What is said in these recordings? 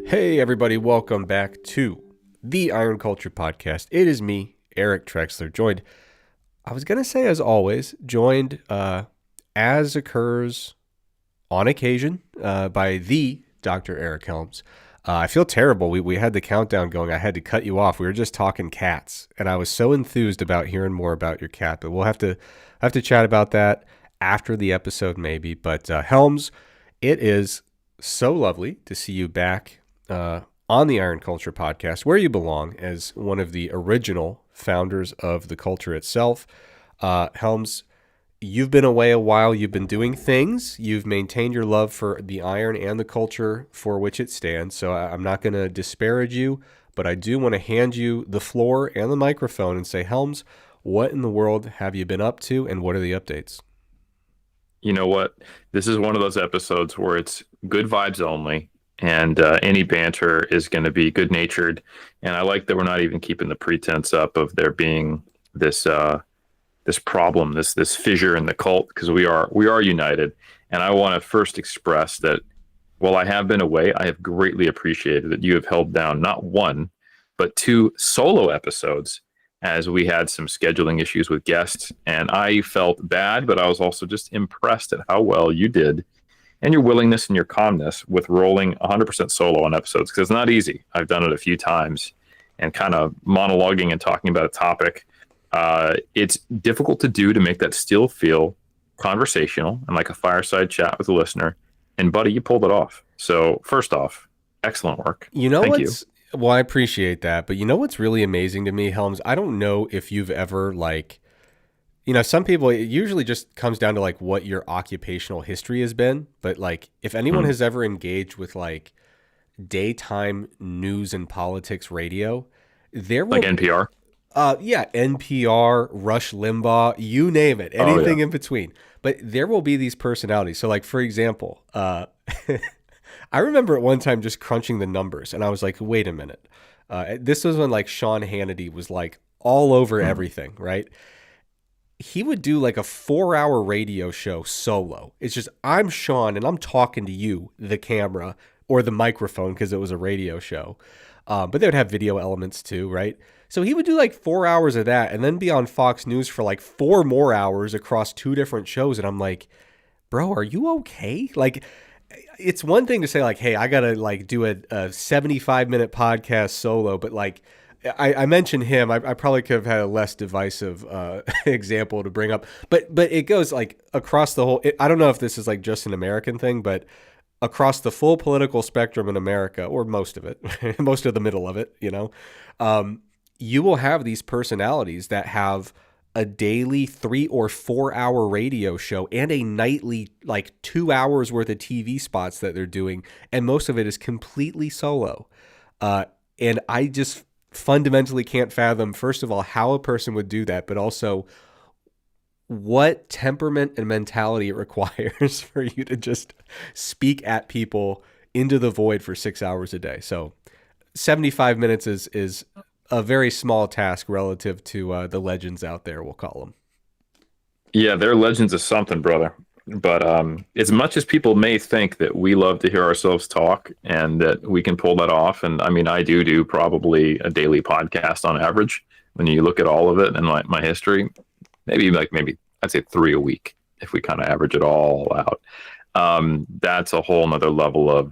Hey, everybody, welcome back to the Iron Culture Podcast. It is me, Eric Trexler, joined, I was going to say as always, joined as occurs on occasion by the Dr. Eric Helms. I feel terrible. We had the countdown going. I had to cut you off. We were just talking cats, and I was so enthused about hearing more about your cat, but we'll have to chat about that after the episode maybe. But Helms, it is so lovely to see you back on the Iron Culture Podcast, where you belong as one of the original founders of the culture itself. Helms, you've been away a while. You've been doing things. You've maintained your love for the iron and the culture for which it stands. So I'm not going to disparage you, but I do want to hand you the floor and the microphone and say, Helms, what in the world have you been up to, and what are the updates? You know what? This is one of those episodes where it's good vibes only, and any banter is going to be good natured. And I like that we're not even keeping the pretense up of there being this problem, this fissure in the cult, because we are united. And I want to first express that while I have been away, I have greatly appreciated that you have held down not one, but two solo episodes, as we had some scheduling issues with guests. And I felt bad, but I was also just impressed at how well you did and your willingness and your calmness with rolling 100% solo on episodes, because it's not easy. I've done it a few times, and kind of monologuing and talking about a topic. It's difficult to do, to make that still feel conversational and like a fireside chat with a listener. And buddy, you pulled it off. So first off, excellent work. Thank you. Well, I appreciate that, but you know what's really amazing to me, Helms? I don't know if you've ever some people, it usually just comes down to like what your occupational history has been. But like, if anyone has ever engaged with like daytime news and politics radio, there will Like NPR. Yeah, NPR, Rush Limbaugh, you name it, anything in between. But there will be these personalities. So like, for example, I remember at one time just crunching the numbers, and I was like, wait a minute. This was when like Sean Hannity was like all over everything, right? He would do like a 4-hour radio show solo. It's just, I'm Sean and I'm talking to you, the camera or the microphone, because it was a radio show. But they would have video elements too, right? So he would do like 4 hours of that and then be on Fox News for like 4 more hours across 2 different shows. And I'm like, bro, are you okay? Like, it's one thing to say like, hey, I got to like do a 75-minute podcast solo, but like, I mentioned him. I probably could have had a less divisive example to bring up, but it goes like across the whole. I don't know if this is like just an American thing, but across the full political spectrum in America, or most of it, most of the middle of it, you will have these personalities that have a daily 3 or 4 hour radio show and a nightly like 2 hours worth of TV spots that they're doing, and most of it is completely solo. And I just fundamentally can't fathom, first of all, how a person would do that, but also what temperament and mentality it requires for you to just speak at people into the void for 6 hours a day. So 75 minutes is a very small task relative to the legends out there, we'll call them. Yeah, they're legends of something, brother. But as much as people may think that we love to hear ourselves talk and that we can pull that off, and I mean, I do probably a daily podcast on average when you look at all of it and my history, maybe I'd say 3 a week if we kind of average it all out. That's a whole nother level of,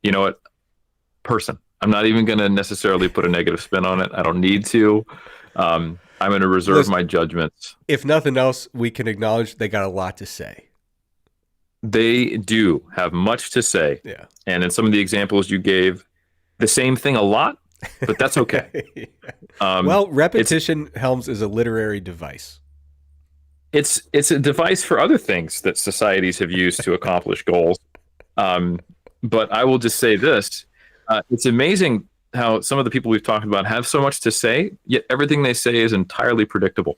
you know what, person. I'm not even going to necessarily put a negative spin on it. I don't need to. I'm going to reserve my judgments. If nothing else, we can acknowledge they got a lot to say. They do have much to say. Yeah. And in some of the examples you gave, the same thing a lot, but that's okay. Well, repetition, Helms, is a literary device. It's a device for other things that societies have used to accomplish goals. But I will just say this. It's amazing how some of the people we've talked about have so much to say, yet everything they say is entirely predictable.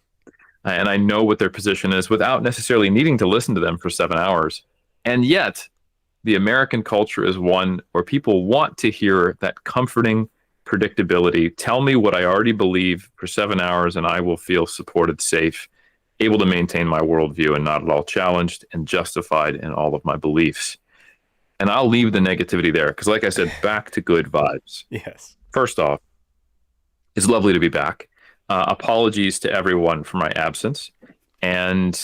And I know what their position is without necessarily needing to listen to them for 7 hours. And yet, the American culture is one where people want to hear that comforting predictability. Tell me what I already believe for 7 hours, and I will feel supported, safe, able to maintain my worldview and not at all challenged, and justified in all of my beliefs. And I'll leave the negativity there because, like I said, back to good vibes. Yes. First off, it's lovely to be back. Apologies to everyone for my absence. And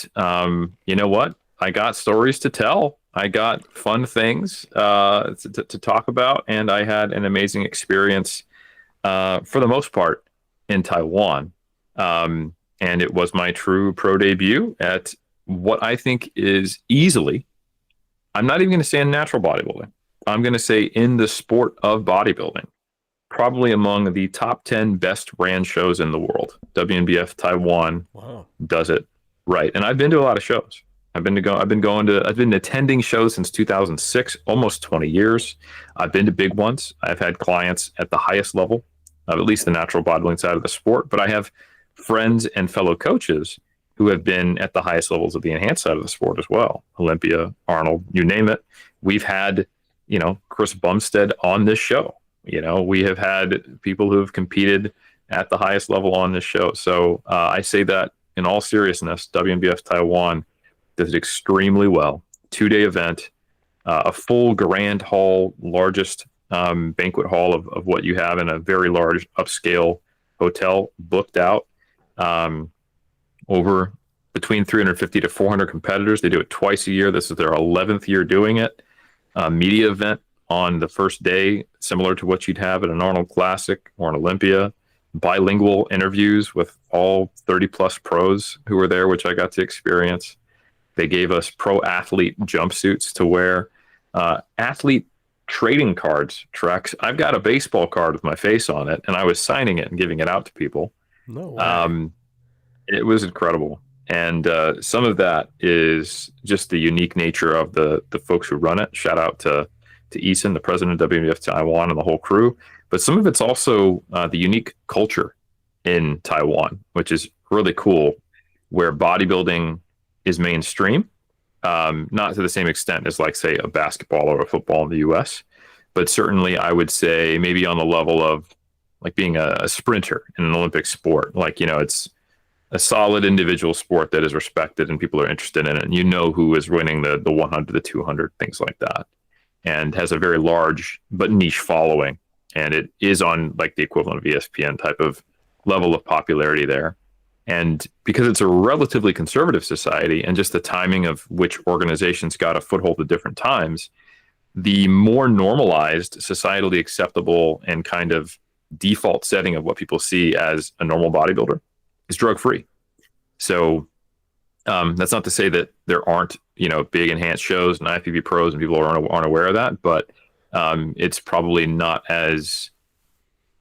you know what? I got stories to tell. I got fun things to talk about. And I had an amazing experience for the most part in Taiwan. And it was my true pro debut at what I think is easily, I'm not even going to say in natural bodybuilding. I'm going to say in the sport of bodybuilding, probably among the top 10 best ran shows in the world. WNBF Taiwan does it right. And I've been to a lot of shows. I've been attending shows since 2006, almost 20 years. I've been to big ones. I've had clients at the highest level of at least the natural bodybuilding side of the sport, but I have friends and fellow coaches who have been at the highest levels of the enhanced side of the sport as well. Olympia, Arnold, you name it. We've had, Chris Bumstead on this show. We have had people who have competed at the highest level on this show. So I say that in all seriousness, WNBF Taiwan does it extremely well. 2-day event, a full grand hall, largest banquet hall of what you have in a very large upscale hotel booked out. Over between 350 to 400 competitors. They do it twice a year. This is their 11th year doing it. Media event on the first day, similar to what you'd have at an Arnold Classic or an Olympia. Bilingual interviews with all 30 plus pros who were there, which I got to experience. They gave us pro athlete jumpsuits to wear. Athlete trading cards, Trex. I've got a baseball card with my face on it, and I was signing it and giving it out to people. No way. It was incredible. And some of that is just the unique nature of the folks who run it. Shout out to Eason, the president of WWF Taiwan, and the whole crew. But some of it's also the unique culture in Taiwan, which is really cool, where bodybuilding is mainstream. Not to the same extent as, like, say, a basketball or a football in the US, but certainly I would say maybe on the level of like being a sprinter in an Olympic sport. Like, it's a solid individual sport that is respected and people are interested in it. And who is winning the 100, the 200, things like that, and has a very large but niche following. And it is on like the equivalent of ESPN type of level of popularity there. And because it's a relatively conservative society and just the timing of which organizations got a foothold at different times, the more normalized, societally acceptable, and kind of default setting of what people see as a normal bodybuilder is drug-free. So that's not to say that there aren't, big enhanced shows and IFBB pros and people aren't aware of that, but it's probably not as,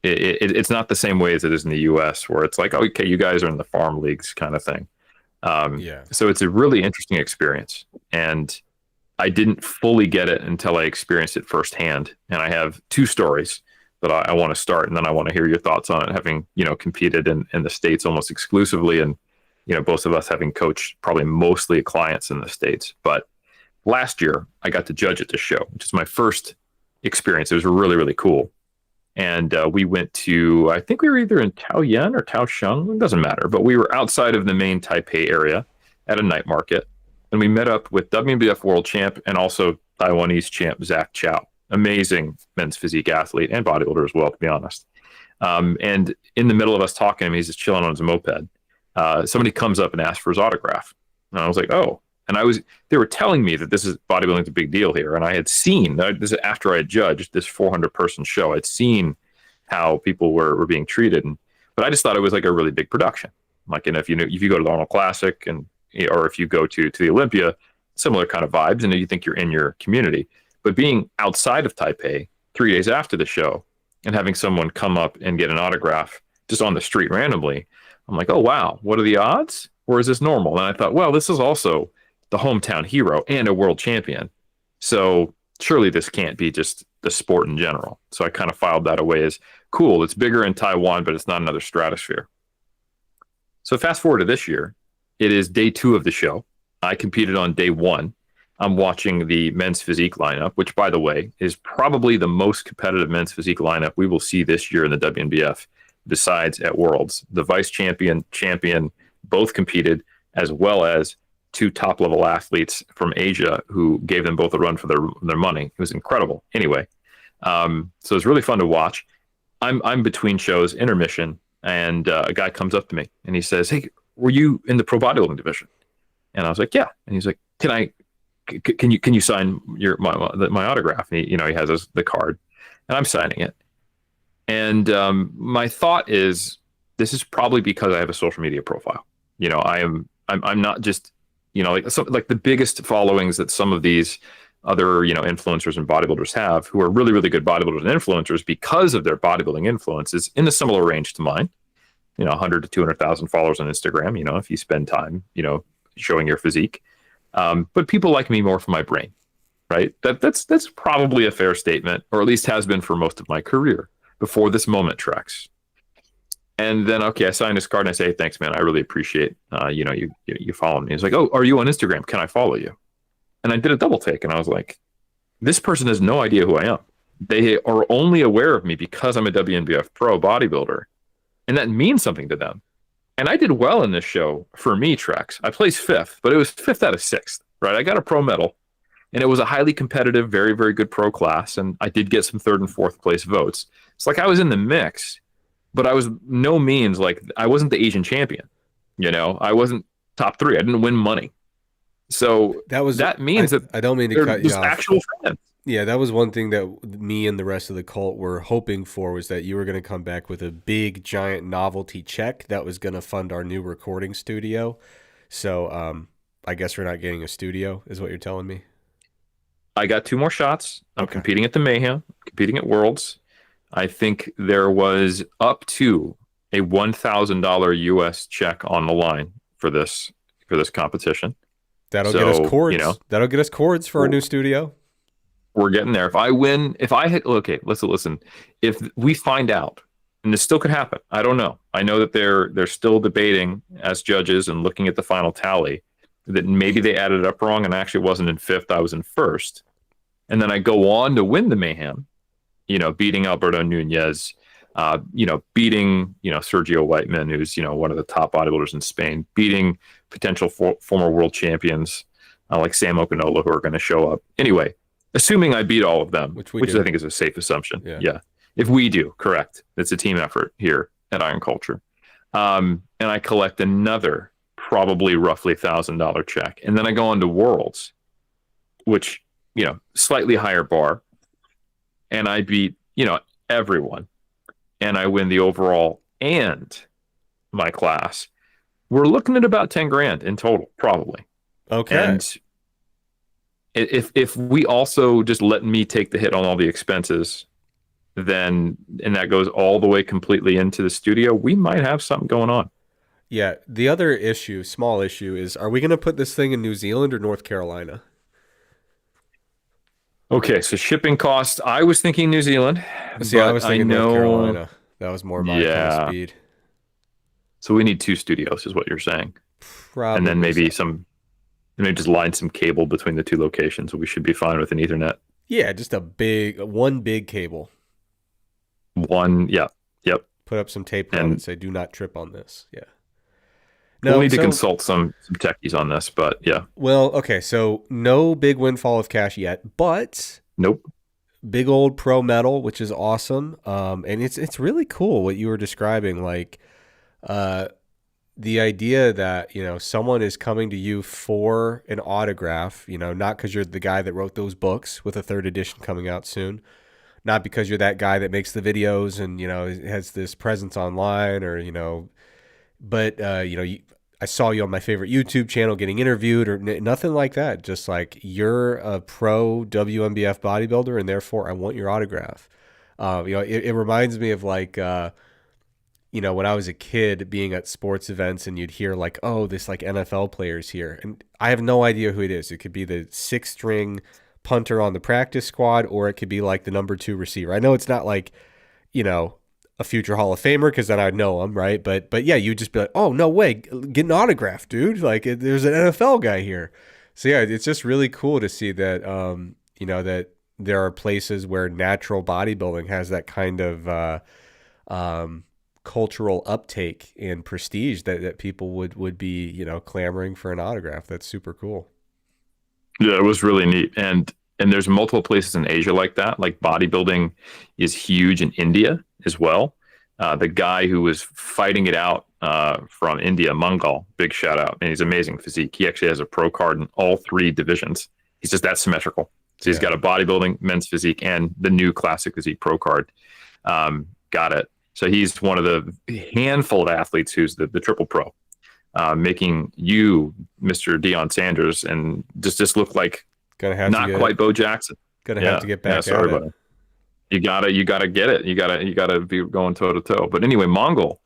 it's not the same way as it is in the US, where it's like, okay, you guys are in the farm leagues kind of thing. So it's a really interesting experience. And I didn't fully get it until I experienced it firsthand. And I have 2 stories that I want to start, and then I want to hear your thoughts on it, having, competed in the States almost exclusively, and, both of us having coached probably mostly clients in the States. But last year I got to judge at this show, which is my first experience. It was really, really cool. And we went to, I think we were either in Taoyuan or Kaohsiung, it doesn't matter, but we were outside of the main Taipei area at a night market. And we met up with WNBF world champ and also Taiwanese champ Zach Chow. Amazing men's physique athlete and bodybuilder as well, to be honest. And in the middle of us talking to him, he's just chilling on his moped. Somebody comes up and asks for his autograph. And I was like, oh. And they were telling me that this is bodybuilding's a big deal here. And I had seen, this is after I had judged this 400 person show, I'd seen how people were being treated. But I just thought it was like a really big production. Like, and if you go to the Arnold Classic or if you go to the Olympia, similar kind of vibes, and you think you're in your community. But being outside of Taipei 3 days after the show and having someone come up and get an autograph just on the street randomly, I'm like, oh, wow, what are the odds? Or is this normal? And I thought, well, this is also the hometown hero and a world champion. So surely this can't be just the sport in general. So I kind of filed that away as cool. It's bigger in Taiwan, but it's not another stratosphere. So fast forward to this year, it is day 2 of the show. I competed on day 1. I'm watching the men's physique lineup, which, by the way, is probably the most competitive men's physique lineup we will see this year in the WNBF, besides at Worlds. The vice champion, both competed, as well as two top level athletes from Asia who gave them both a run for their money. It was incredible. Anyway, so it's really fun to watch. I'm between shows, intermission, and a guy comes up to me and he says, "Hey, were you in the pro bodybuilding division?" And I was like, "Yeah." And he's like, can you sign my autograph?" And he has the card, and I'm signing it. And my thought is, this is probably because I have a social media profile. I'm not just like the biggest followings that some of these other influencers and bodybuilders have, who are really really good bodybuilders and influencers because of their bodybuilding influences in a similar range to mine. 100 to 200,000 followers on Instagram. If you spend time showing your physique, but people like me more for my brain, right? That's probably a fair statement, or at least has been for most of my career before this moment, Trex. And then, okay, I signed his card and I say, "Hey, thanks, man. I really appreciate, you follow me." He's like, "Oh, are you on Instagram? Can I follow you?" And I did a double take and I was like, this person has no idea who I am. They are only aware of me because I'm a WNBF pro bodybuilder. And that means something to them. And I did well in this show for me, Trex. I placed 5th, but it was 5th out of 6th, right? I got a pro medal and it was a highly competitive, very, very good pro class. And I did get some 3rd and 4th place votes. It's like I was in the mix. But I was no means like, I wasn't the Asian champion. I wasn't top 3. I didn't win money. So that means that I don't mean to cut you off. Actual fans. Yeah, that was one thing that me and the rest of the cult were hoping for, was that you were going to come back with a big, giant novelty check that was going to fund our new recording studio. So I guess we're not getting a studio, is what you're telling me? I got 2 more shots. I'm competing at the Mayhem, competing at Worlds. I think there was up to a $1,000 US check on the line for this competition. That'll get us cords. That'll get us cords for our new studio. We're getting there. If I hit, okay, listen. If we find out, and this still could happen, I don't know. I know that they're still debating as judges and looking at the final tally that maybe they added it up wrong and I actually wasn't in 5th, I was in 1st. And then I go on to win the Mayhem. Beating Alberto Nunez, beating, Sergio Whiteman, who's, one of the top bodybuilders in Spain, beating potential former world champions like Sam Okinola, who are going to show up. Anyway, assuming I beat all of them, which I think is a safe assumption. Yeah. If we do, correct. It's a team effort here at Iron Culture. And I collect another probably roughly $1,000 check. And then I go on to Worlds, which, slightly higher bar. And I beat, everyone. And I win the overall and my class. We're looking at about 10 grand in total, probably. Okay. And if we also just let me take the hit on all the expenses, then, and that goes all the way completely into the studio, we might have something going on. Yeah. The other issue, small issue, is, are we going to put this thing in New Zealand or North Carolina? Okay, so shipping costs. I was thinking New Zealand. See, I was thinking North Carolina. That was more my kind of speed. So we need 2 studios, is what you're saying. Probably. And then maybe just line some cable between the 2 locations. We should be fine with an Ethernet. Yeah, just one big cable. Yep. Put up some tape on it and say, "Do not trip on this." Yeah. No, we'll need to consult some techies on this, but yeah. Well, okay, so no big windfall of cash yet, but nope. Big old pro medal, which is awesome. And it's really cool what you were describing, like the idea that, someone is coming to you for an autograph, not because you're the guy that wrote those books, with a 3rd edition coming out soon, not because you're that guy that makes the videos and, has this presence online, or, but, I saw you on my favorite YouTube channel getting interviewed, or nothing like that. Just like, you're a pro WNBF bodybuilder and therefore I want your autograph. It reminds me of like, when I was a kid being at sports events and you'd hear like, "Oh, this like NFL player's here." And I have no idea who it is. It could be the 6th string punter on the practice squad, or it could be like the number 2 receiver. I know it's not like, a future Hall of Famer, because then I'd know him, right? But yeah, you'd just be like, "Oh, no way, get an autograph, dude. Like, there's an NFL guy here." So yeah, it's just really cool to see that, that there are places where natural bodybuilding has that kind of cultural uptake and prestige that people would be, clamoring for an autograph. That's super cool. Yeah, it was really neat. And there's multiple places in Asia like that. Like bodybuilding is huge in India as well. The guy who was fighting it out from India, Mongol, big shout out. And he's amazing physique. He actually has a pro card in all three divisions. He's just that symmetrical. So he's got a bodybuilding, men's physique, and the new classic physique pro card. Got it. So he's one of the handful of athletes who's the triple pro, making you, Mr. Deion Sanders, and just look like not quite Bo Jackson. Gonna have to get back at it. You gotta get it. You gotta be going toe to toe. But anyway, Mongol,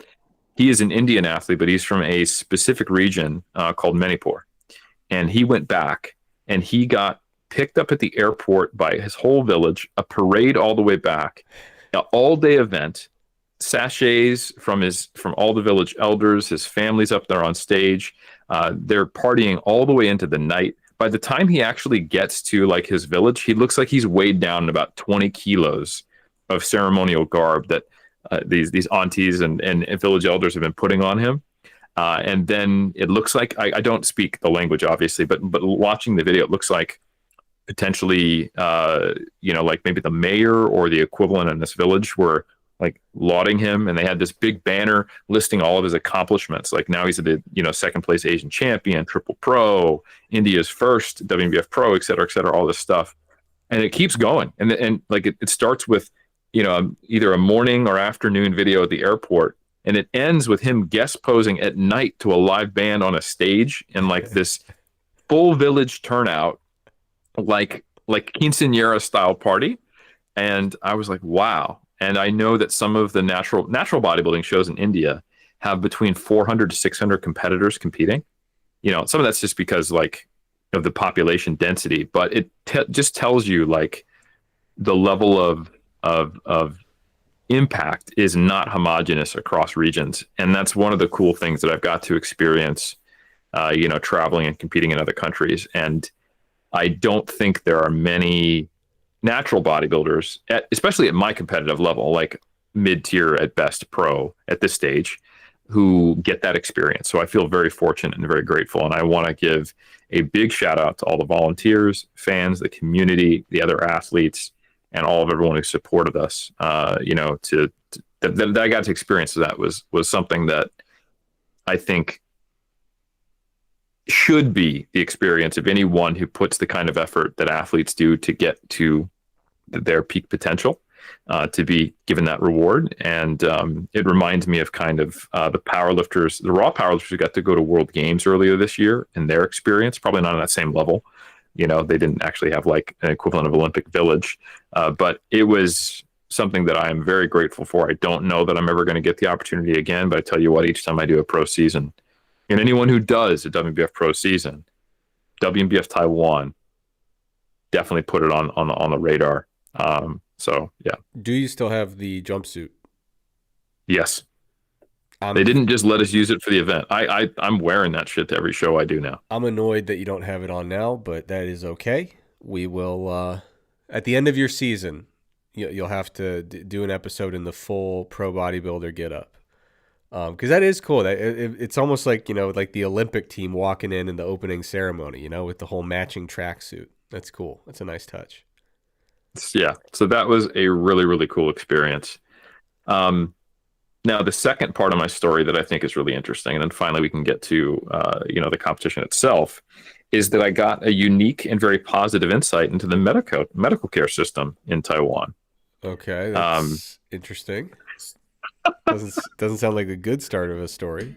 he is an Indian athlete, but he's from a specific region called Manipur, and he went back and he got picked up at the airport by his whole village, a parade all the way back, an all-day event, sachets from all the village elders, his family's up there on stage. They're partying all the way into the night. By the time he actually gets to like his village, he looks like he's weighed down in about 20 kilos of ceremonial garb that these aunties and village elders have been putting on him. And then it looks like, I don't speak the language, obviously, but watching the video, it looks like potentially, like maybe the mayor or the equivalent in this village were like lauding him, and they had this big banner listing all of his accomplishments. Like now he's the second place Asian champion, triple pro, India's first WNBF pro, et cetera, all this stuff, and it keeps going. And like it starts with either a morning or afternoon video at the airport, and it ends with him guest posing at night to a live band on a stage in like this full village turnout, like quinceañera style party. And I was like, wow. And I know that some of the natural bodybuilding shows in India have between 400 to 600 competitors competing. Some of that's just because like of the population density, but it just tells you like the level of impact is not homogenous across regions. And that's one of the cool things that I've got to experience, traveling and competing in other countries. And I don't think there are many natural bodybuilders, especially at my competitive level, like mid-tier at best pro at this stage, who get that experience. So I feel very fortunate and very grateful. And I want to give a big shout out to all the volunteers, fans, the community, the other athletes, and all of everyone who supported us. That I got to experience that was something that I think should be the experience of anyone who puts the kind of effort that athletes do to get to their peak potential, to be given that reward. And it reminds me of kind of the powerlifters, the raw powerlifters who got to go to World Games earlier this year, and their experience, probably not on that same level. They didn't actually have like an equivalent of Olympic Village, but it was something that I am very grateful for. I don't know that I'm ever going to get the opportunity again, but I tell you what, each time I do a pro season, and anyone who does a WNBF pro season, WNBF Taiwan, definitely put it on the radar. So yeah. Do you still have the jumpsuit? Yes. They didn't just let us use it for the event. I'm wearing that shit to every show I do now. I'm annoyed that you don't have it on now, but that is okay. We will, at the end of your season, you'll have to do an episode in the full pro bodybuilder get up. Because that is cool. It's almost like, like the Olympic team walking in the opening ceremony, with the whole matching tracksuit. That's cool. That's a nice touch. Yeah. So that was a really, really cool experience. Now, the second part of my story that I think is really interesting, and then finally we can get to, the competition itself, is that I got a unique and very positive insight into the medical care system in Taiwan. Okay. That's interesting. Doesn't sound like a good start of a story.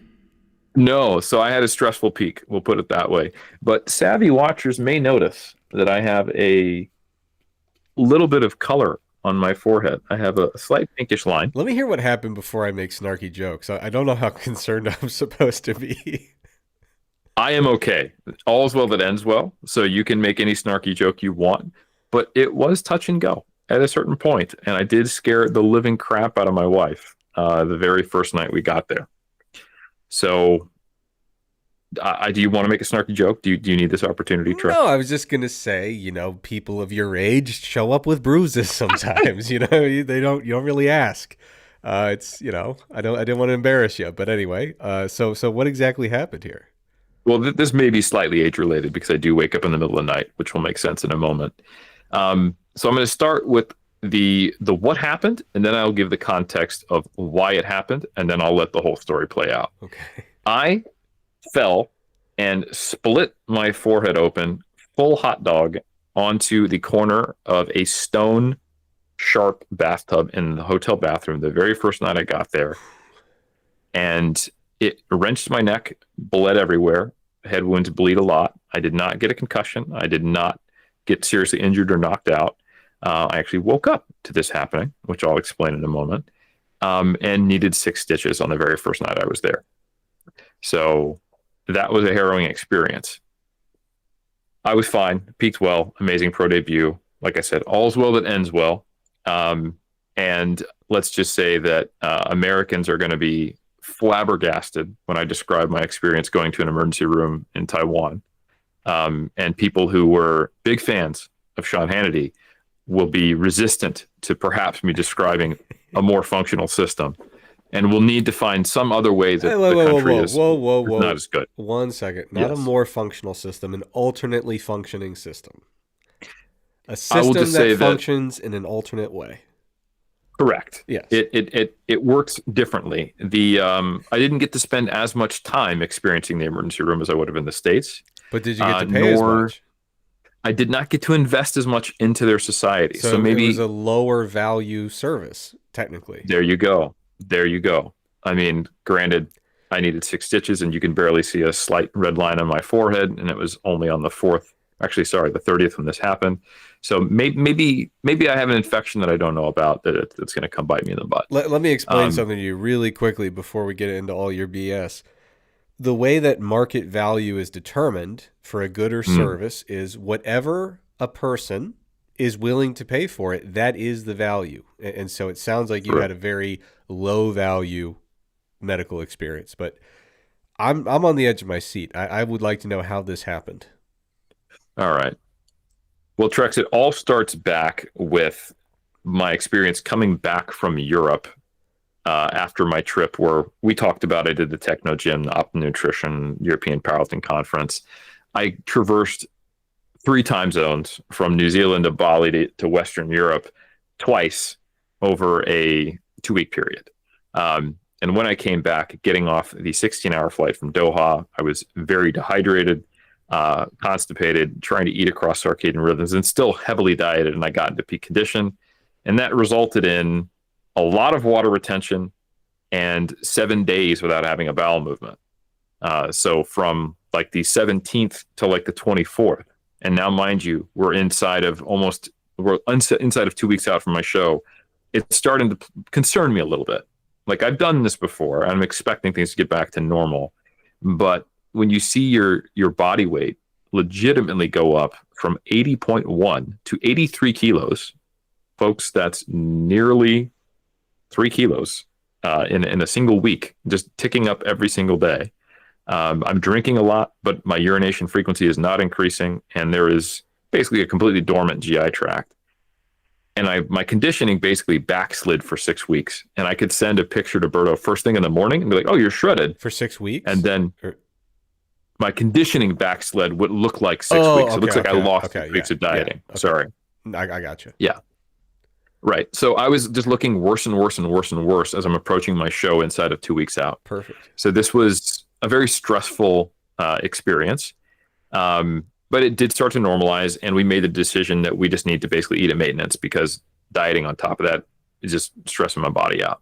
No, so I had a stressful peak, we'll put it that way. But savvy watchers may notice that I have a little bit of color on my forehead. I have a slight pinkish line. Let me hear what happened before I make snarky jokes. I don't know how concerned I'm supposed to be. I am okay. All's well that ends well. So you can make any snarky joke you want. But it was touch and go at a certain point, and I did scare the living crap out of my wife the very first night we got there. So do you want to make a snarky joke? Do you need this opportunity, Trey? No, I was just going to say, people of your age show up with bruises sometimes. You don't really ask. It's I didn't want to embarrass you, but anyway. So what exactly happened here? Well, this may be slightly age related because I do wake up in the middle of the night, which will make sense in a moment. So I'm going to start with the what happened, and then I'll give the context of why it happened, and then I'll let the whole story play out. Okay. I fell and split my forehead open, full hot dog, onto the corner of a stone sharp bathtub in the hotel bathroom the very first night I got there. And it wrenched my neck, bled everywhere. Head wounds bleed a lot. I did not get a concussion. I did not get seriously injured or knocked out. I actually woke up to this happening, which I'll explain in a moment, and needed 6 stitches on the very first night I was there. So that was a harrowing experience. I was fine, peaked well, amazing pro debut. Like I said, all's well that ends well. And let's just say that Americans are going to be flabbergasted when I describe my experience going to an emergency room in Taiwan. And people who were big fans of Sean Hannity will be resistant to perhaps me describing a more functional system, and we'll need to find some other way that the country is not as good. 1 second. Not a more functional system, an alternately functioning system. A system that functions in an alternate way. Correct. Yes. It works differently. I didn't get to spend as much time experiencing the emergency room as I would have in the States. But did you get to pay as much? I did not get to invest as much into their society. So maybe it was a lower value service, technically. There you go. I mean, granted, I needed 6 stitches, and you can barely see a slight red line on my forehead, and it was only on the 30th when this happened. So maybe I have an infection that I don't know about that's going to come bite me in the butt. Let me explain something to you really quickly before we get into all your BS. The way that market value is determined for a good or service is whatever a person is willing to pay for it, that is the value. And so it sounds like you had a very low value medical experience, but I'm on the edge of my seat. I would like to know how this happened. All right. Well, Trex, it all starts back with my experience coming back from Europe after my trip, where we talked about I did the Techno Gym, the Optimum Nutrition European Powerlifting Conference. I traversed 3 time zones from New Zealand to Bali to Western Europe twice over a 2-week period. And when I came back, getting off the 16-hour flight from Doha, I was very dehydrated, constipated, trying to eat across circadian rhythms, and still heavily dieted, and I got into peak condition. And that resulted in a lot of water retention and 7 days without having a bowel movement. So from like the 17th to like the 24th. And now, mind you, we're inside of 2 weeks out from my show. It's starting to concern me a little bit. Like, I've done this before. I'm expecting things to get back to normal. But when you see your body weight legitimately go up from 80.1 to 83 kilos, folks, that's nearly 3 kilos in a single week, just ticking up every single day. I'm drinking a lot, but my urination frequency is not increasing, and there is basically a completely dormant GI tract. And my conditioning basically backslid for 6 weeks. And I could send a picture to Berto first thing in the morning and be like, "Oh, you're shredded." For 6 weeks? And then my conditioning backslid what looked like 6 weeks. It looks like I lost 6 weeks of dieting. Yeah. Okay. Sorry. I got you. Yeah. Right. So I was just looking worse and worse and worse and worse as I'm approaching my show inside of 2 weeks out. Perfect. So this was a very stressful experience. But it did start to normalize, and we made the decision that we just need to basically eat at maintenance, because dieting on top of that is just stressing my body out.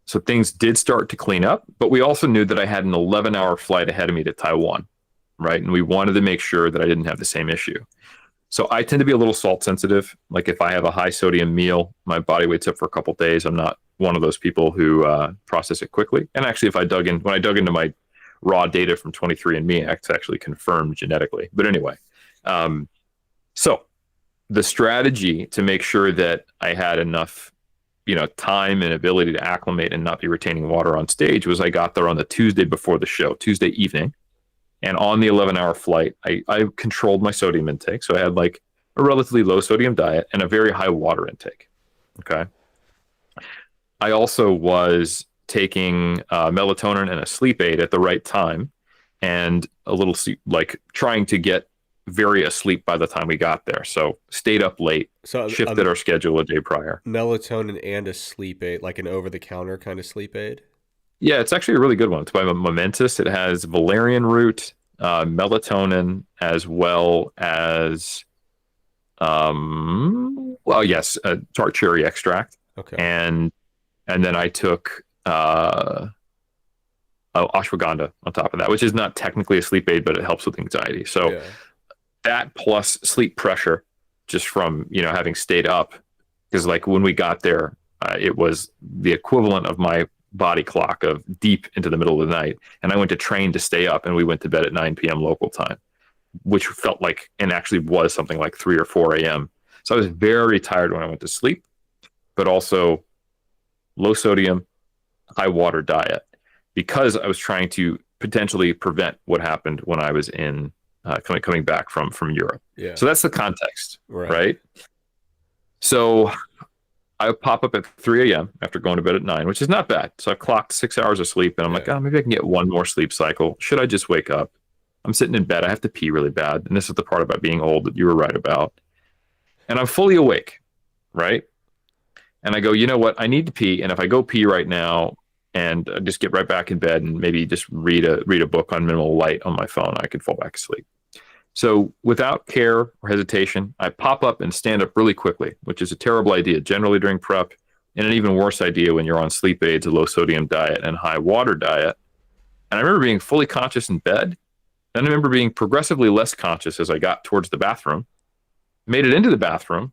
So things did start to clean up, but we also knew that I had an 11-hour flight ahead of me to Taiwan, right? And we wanted to make sure that I didn't have the same issue. So I tend to be a little salt sensitive. Like, if I have a high sodium meal, my body weight's up for a couple of days. I'm not one of those people who process it quickly. And actually, when I dug into my raw data from 23andMe, it's actually confirmed genetically. But anyway, so the strategy to make sure that I had enough, time and ability to acclimate and not be retaining water on stage was I got there on the Tuesday before the show, Tuesday evening. And on the 11-hour flight, I controlled my sodium intake. So I had like a relatively low sodium diet and a very high water intake. Okay. I also was taking melatonin and a sleep aid at the right time, and a little sleep, like trying to get very asleep by the time we got there. So stayed up late, So shifted our schedule a day prior. melatonin and a sleep aid, like an over-the-counter kind of sleep aid. Yeah, it's actually a really good one. It's by Momentous. It has valerian root, melatonin, as well as well, yes, tart cherry extract, Okay. and then I took ashwagandha on top of that, which is not technically a sleep aid, but it helps with anxiety. So Yeah. that plus sleep pressure, just from having stayed up, because like when we got there, it was the equivalent of my body clock of deep into the middle of the night, and I went to train to stay up, and we went to bed at 9 p.m. local time, which felt like, and actually was, something like 3 or 4 a.m. So I was very tired when I went to sleep, but also low sodium, high water diet, because I was trying to potentially prevent what happened when I was in coming back from Europe. Yeah. So that's the context, Right. right? So I pop up at 3 a.m. after going to bed at 9, which is not bad. So I've clocked 6 hours of sleep, and I'm like, oh, maybe I can get one more sleep cycle. Should I just wake up? I'm sitting in bed. I have to pee really bad. And this is the part about being old that you were right about. And I'm fully awake, right? And I go, you know what? I need to pee. And if I go pee right now and just get right back in bed and maybe just read a book on minimal light on my phone, I can fall back asleep. So without care or hesitation, I pop up and stand up really quickly, which is a terrible idea generally during prep, and an even worse idea when you're on sleep aids, a low sodium diet, and high water diet. And I remember being fully conscious in bed. Then I remember being progressively less conscious as I got towards the bathroom, made it into the bathroom,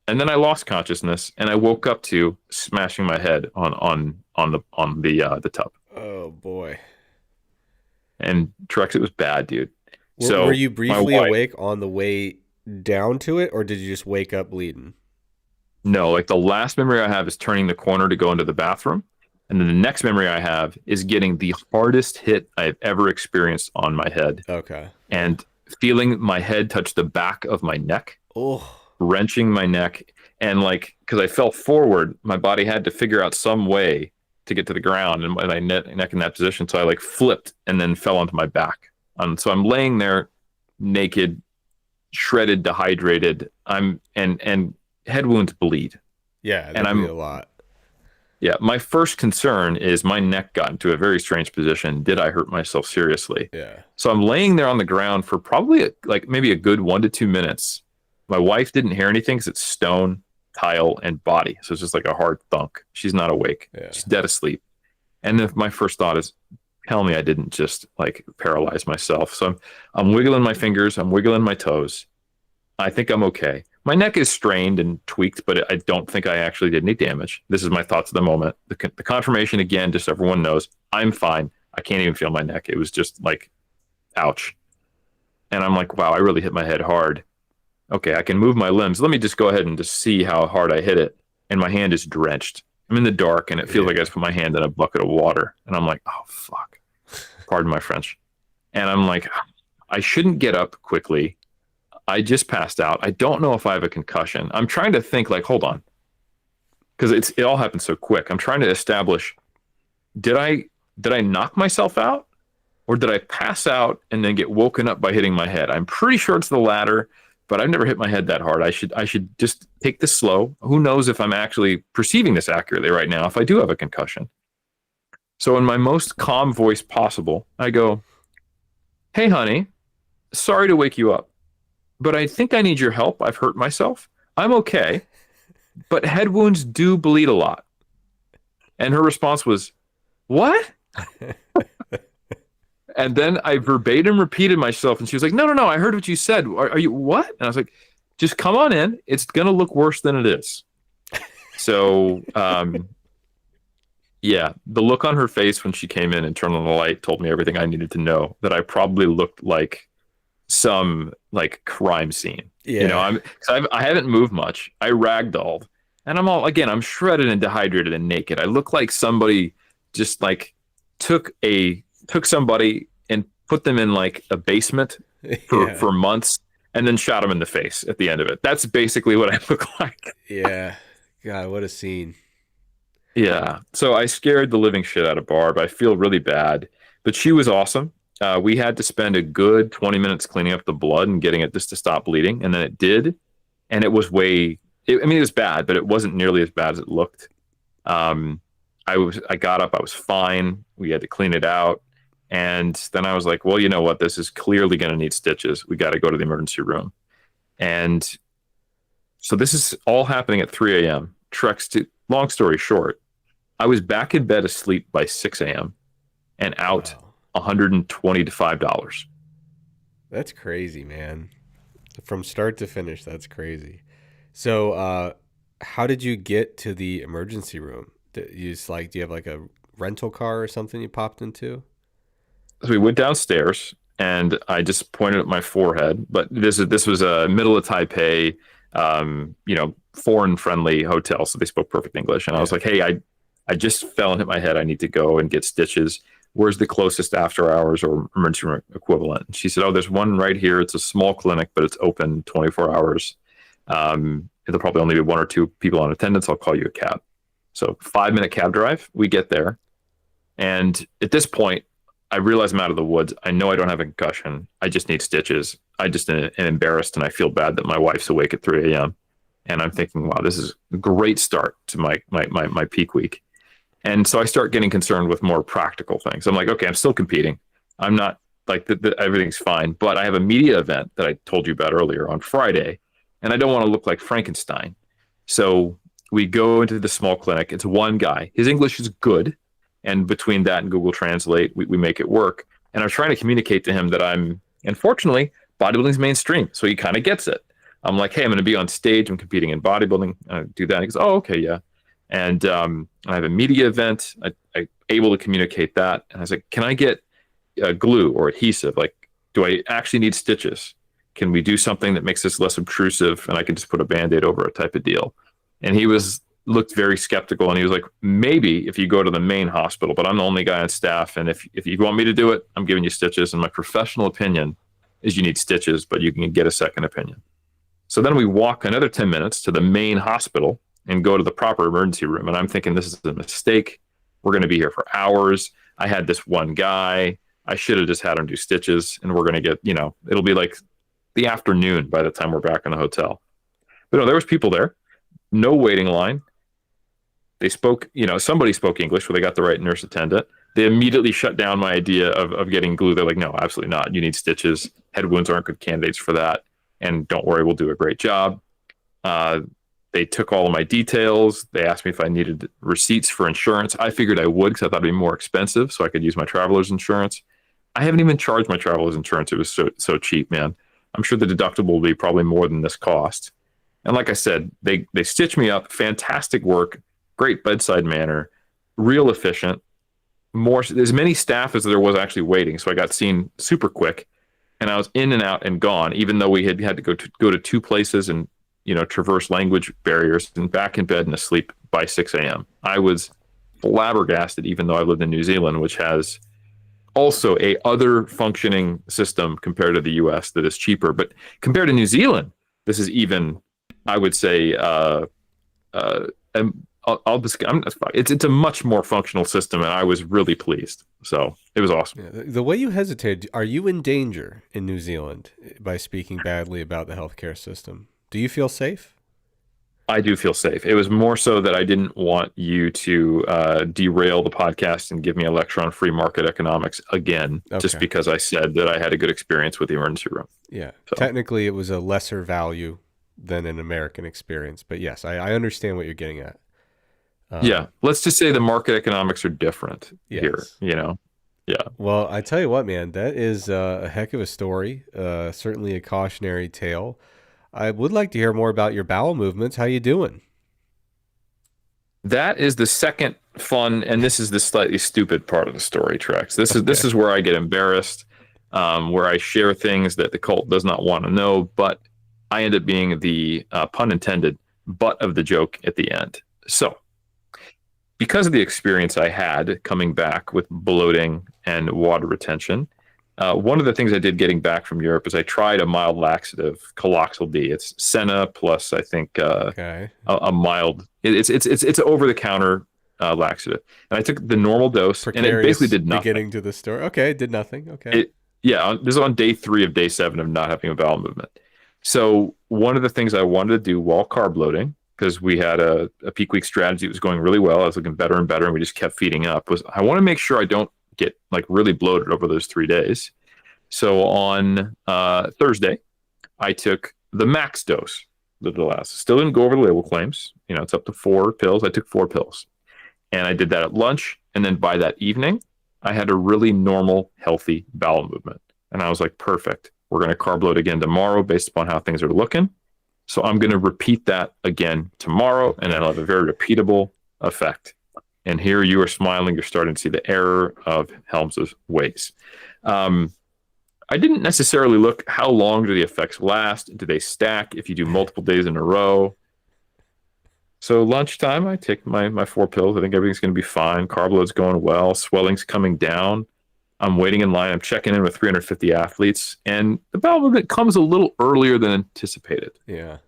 and then I lost consciousness, and I woke up to smashing my head on the tub. Oh boy. And Trex, it was bad, dude. Were So you my briefly wife, awake on the way down to it, or did you just wake up bleeding? no, like the last memory I have is turning the corner to go into the bathroom. And then the next memory I have is getting the hardest hit I've ever experienced on my head Okay. and feeling my head touch the back of my neck, Oh. wrenching my neck. And like, because I fell forward, my body had to figure out some way to get to the ground, and my neck in that position. So I like flipped and then fell onto my back. So I'm laying there naked, shredded, dehydrated. And head wounds bleed. Yeah, And they bleed a lot. yeah, my first concern is my neck got into a very strange position. Did I hurt myself seriously? Yeah. So I'm laying there on the ground for probably like maybe a good 1 to 2 minutes. My wife didn't hear anything because it's stone, tile, and body. So it's just like a hard thunk. She's not awake. Yeah. She's dead asleep. And then my first thought is, tell me I didn't just like paralyze myself. So I'm wiggling my fingers. I'm wiggling my toes. I think I'm okay. My neck is strained and tweaked, but I don't think I actually did any damage. This is my thoughts at the moment. The confirmation, again, just so everyone knows, I'm fine. I can't even feel my neck. It was just like, ouch. And I'm like, wow, I really hit my head hard. Okay, I can move my limbs. Let me just go ahead and just see how hard I hit it. And my hand is drenched. I'm in the dark, and it feels like I just put my hand in a bucket of water. And I'm like, oh, fuck. Pardon my French. And I'm like, I shouldn't get up quickly. I just passed out. I don't know if I have a concussion. I'm trying to think, like, hold on, because it all happened so quick. I'm trying to establish, did I knock myself out, or did I pass out and then get woken up by hitting my head? I'm pretty sure it's the latter, but I've never hit my head that hard. I should just take this slow. Who knows if I'm actually perceiving this accurately right now, if I do have a concussion. So in my most calm voice possible, I go, hey, honey, sorry to wake you up, but I think I need your help. I've hurt myself. I'm okay, but head wounds do bleed a lot. And her response was, what? And then I verbatim repeated myself, and she was like, no, I heard what you said. Are you what? And I was like, just come on in. It's going to look worse than it is. So, yeah, the look on her face when she came in and turned on the light told me everything I needed to know, that I probably looked like some like crime scene. Yeah. I haven't moved much. I ragdolled, and I'm shredded and dehydrated and naked. I look like somebody just like took somebody and put them in like a basement for months, and then shot them in the face at the end of it. That's basically what I look like. Yeah. God, what a scene. Yeah. So I scared the living shit out of Barb. I feel really bad, but she was awesome. We had to spend a good 20 minutes cleaning up the blood and getting it just to stop bleeding. And then it did. And it was I mean, it was bad, but it wasn't nearly as bad as it looked. Um, I got up, I was fine. We had to clean it out. And then I was like, well, you know what? This is clearly going to need stitches. We got to go to the emergency room. And so this is all happening at 3 a.m. Long story short, I was back in bed asleep by 6 a.m. and out Wow. 120 to $5. That's crazy, man. From start to finish, that's crazy. So, how did you get to the emergency room? Do you have like a rental car or something you popped into? So we went downstairs and I just pointed at my forehead. But this was a middle of Taipei, foreign friendly hotel, so they spoke perfect English. And I was Yeah. like, hey, I just fell and hit my head. I need to go and get stitches. Where's the closest after hours or emergency room equivalent? And she said, oh, there's one right here. It's a small clinic, but it's open 24 hours. There'll probably only be one or two people on attendance. I'll call you a cab. So 5 minute cab drive. We get there. And at this point, I realize I'm out of the woods. I know I don't have a concussion. I just need stitches. I just am embarrassed and I feel bad that my wife's awake at 3 a.m. And I'm thinking, wow, this is a great start to my peak week. And so I start getting concerned with more practical things. I'm like, okay, I'm still competing. I'm not like everything's fine, but I have a media event that I told you about earlier on Friday, and I don't want to look like Frankenstein. So we go into the small clinic. It's one guy. His English is good. And between that and Google Translate, we make it work. And I'm trying to communicate to him that unfortunately, bodybuilding's mainstream. So he kind of gets it. I'm like, hey, I'm going to be on stage. I'm competing in bodybuilding. I do that. He goes, oh, okay, yeah. And I have a media event. I able to communicate that. And I was like, can I get glue or adhesive? Like, do I actually need stitches? Can we do something that makes this less obtrusive and I can just put a Band-Aid over it type of deal? And he looked very skeptical, and he was like, maybe if you go to the main hospital, but I'm the only guy on staff. And if you want me to do it, I'm giving you stitches. And my professional opinion is you need stitches, but you can get a second opinion. So then we walk another 10 minutes to the main hospital and go to the proper emergency room. And I'm thinking, this is a mistake. We're going to be here for hours. I had this one guy. I should have just had him do stitches, and we're going to get, it'll be like the afternoon by the time we're back in the hotel. But no, there was people there, no waiting line. They spoke, somebody spoke English where they got the right nurse attendant. They immediately shut down my idea of getting glue. They're like, no, absolutely not. You need stitches. Head wounds aren't good candidates for that. And don't worry, we'll do a great job. They took all of my details. They asked me if I needed receipts for insurance. I figured I would because I thought it'd be more expensive, so I could use my traveler's insurance. I haven't even charged my traveler's insurance. It was so cheap, man. I'm sure the deductible will be probably more than this cost. And like I said, they stitched me up. Fantastic work. Great bedside manner, real efficient. There's many staff as there was actually waiting, so I got seen super quick, and I was in and out and gone. Even though we had to go to two places and traverse language barriers, and back in bed and asleep by 6 a.m. I was flabbergasted, even though I lived in New Zealand, which has also a other functioning system compared to the U.S. that is cheaper. But compared to New Zealand, this is even, I would say, it's a much more functional system, and I was really pleased. So it was awesome. Yeah, the way you hesitated, are you in danger in New Zealand by speaking badly about the healthcare system? Do you feel safe? I do feel safe. It was more so that I didn't want you to derail the podcast and give me a lecture on free market economics again, just because I said that I had a good experience with the emergency room. Yeah. So. Technically, it was a lesser value than an American experience. But yes, I understand what you're getting at. Yeah. Let's just say the market economics are different here, Yeah. Well, I tell you what, man, that is a heck of a story. Certainly a cautionary tale. I would like to hear more about your bowel movements. How you doing? That is the second fun, and this is the slightly stupid part of the story, Trex. This is where I get embarrassed, where I share things that the cult does not want to know, but I end up being the pun intended butt of the joke at the end. So, because of the experience I had coming back with bloating and water retention, one of the things I did getting back from Europe is I tried a mild laxative, Coloxal D. It's Senna plus, I think, a mild. It's over the counter laxative, and I took the normal dose, and it basically Precarious did nothing. beginning to the story. Okay, did nothing. Okay. It Yeah, this is on day 3 of day 7 of not having a bowel movement. So one of the things I wanted to do while carb loading, because we had a peak week strategy that was going really well, I was looking better and better, and we just kept feeding up, was I want to make sure I don't get like really bloated over those 3 days. So on Thursday, I took the max dose that it allows. Still didn't go over the label claims. It's up to 4 pills. I took 4 pills. And I did that at lunch. And then by that evening, I had a really normal, healthy bowel movement. And I was like, perfect. We're going to carb load again tomorrow based upon how things are looking. So I'm going to repeat that again tomorrow, and it'll have a very repeatable effect. And here you are smiling. You're starting to see the error of Helms's ways. I didn't necessarily look how long do the effects last. Do they stack if you do multiple days in a row? So lunchtime, I take my 4 pills. I think everything's going to be fine. Carb load's going well. Swelling's coming down. I'm waiting in line. I'm checking in with 350 athletes. And the bowel movement comes a little earlier than anticipated. Yeah.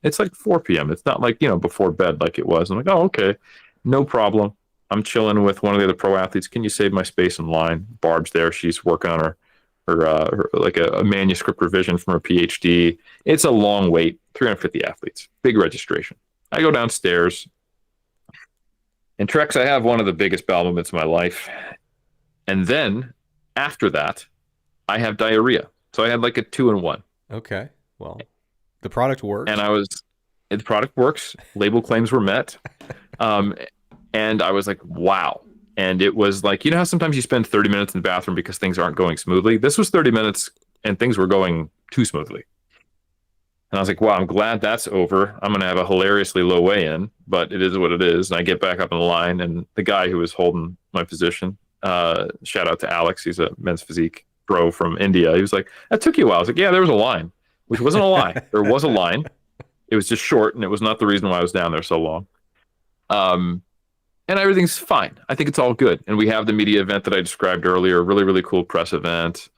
It's like 4 p.m. It's not like, before bed like it was. I'm like, oh, okay. No problem. I'm chilling with one of the other pro athletes. Can you save my space in line? Barb's there. She's working on her like a manuscript revision from her PhD. It's a long wait. 350 athletes. Big registration. I go downstairs. And Trex, I have one of the biggest bowel movements of my life. And then after that, I have diarrhea. So I had like a 2-in-1. Okay. Well, the product works. And the product works. Label claims were met. And I was like, wow. And it was like, how sometimes you spend 30 minutes in the bathroom because things aren't going smoothly? This was 30 minutes and things were going too smoothly. And I was like, wow, I'm glad that's over. I'm going to have a hilariously low weigh-in, but it is what it is. And I get back up in the line, and the guy who was holding my position, shout out to Alex, he's a men's physique pro from India. He was like, that took you a while. I was like, yeah, there was a line, which wasn't a lie. There was a line. It was just short, and it was not the reason why I was down there so long. And everything's fine. I think it's all good. And we have the media event that I described earlier, really, really cool press event,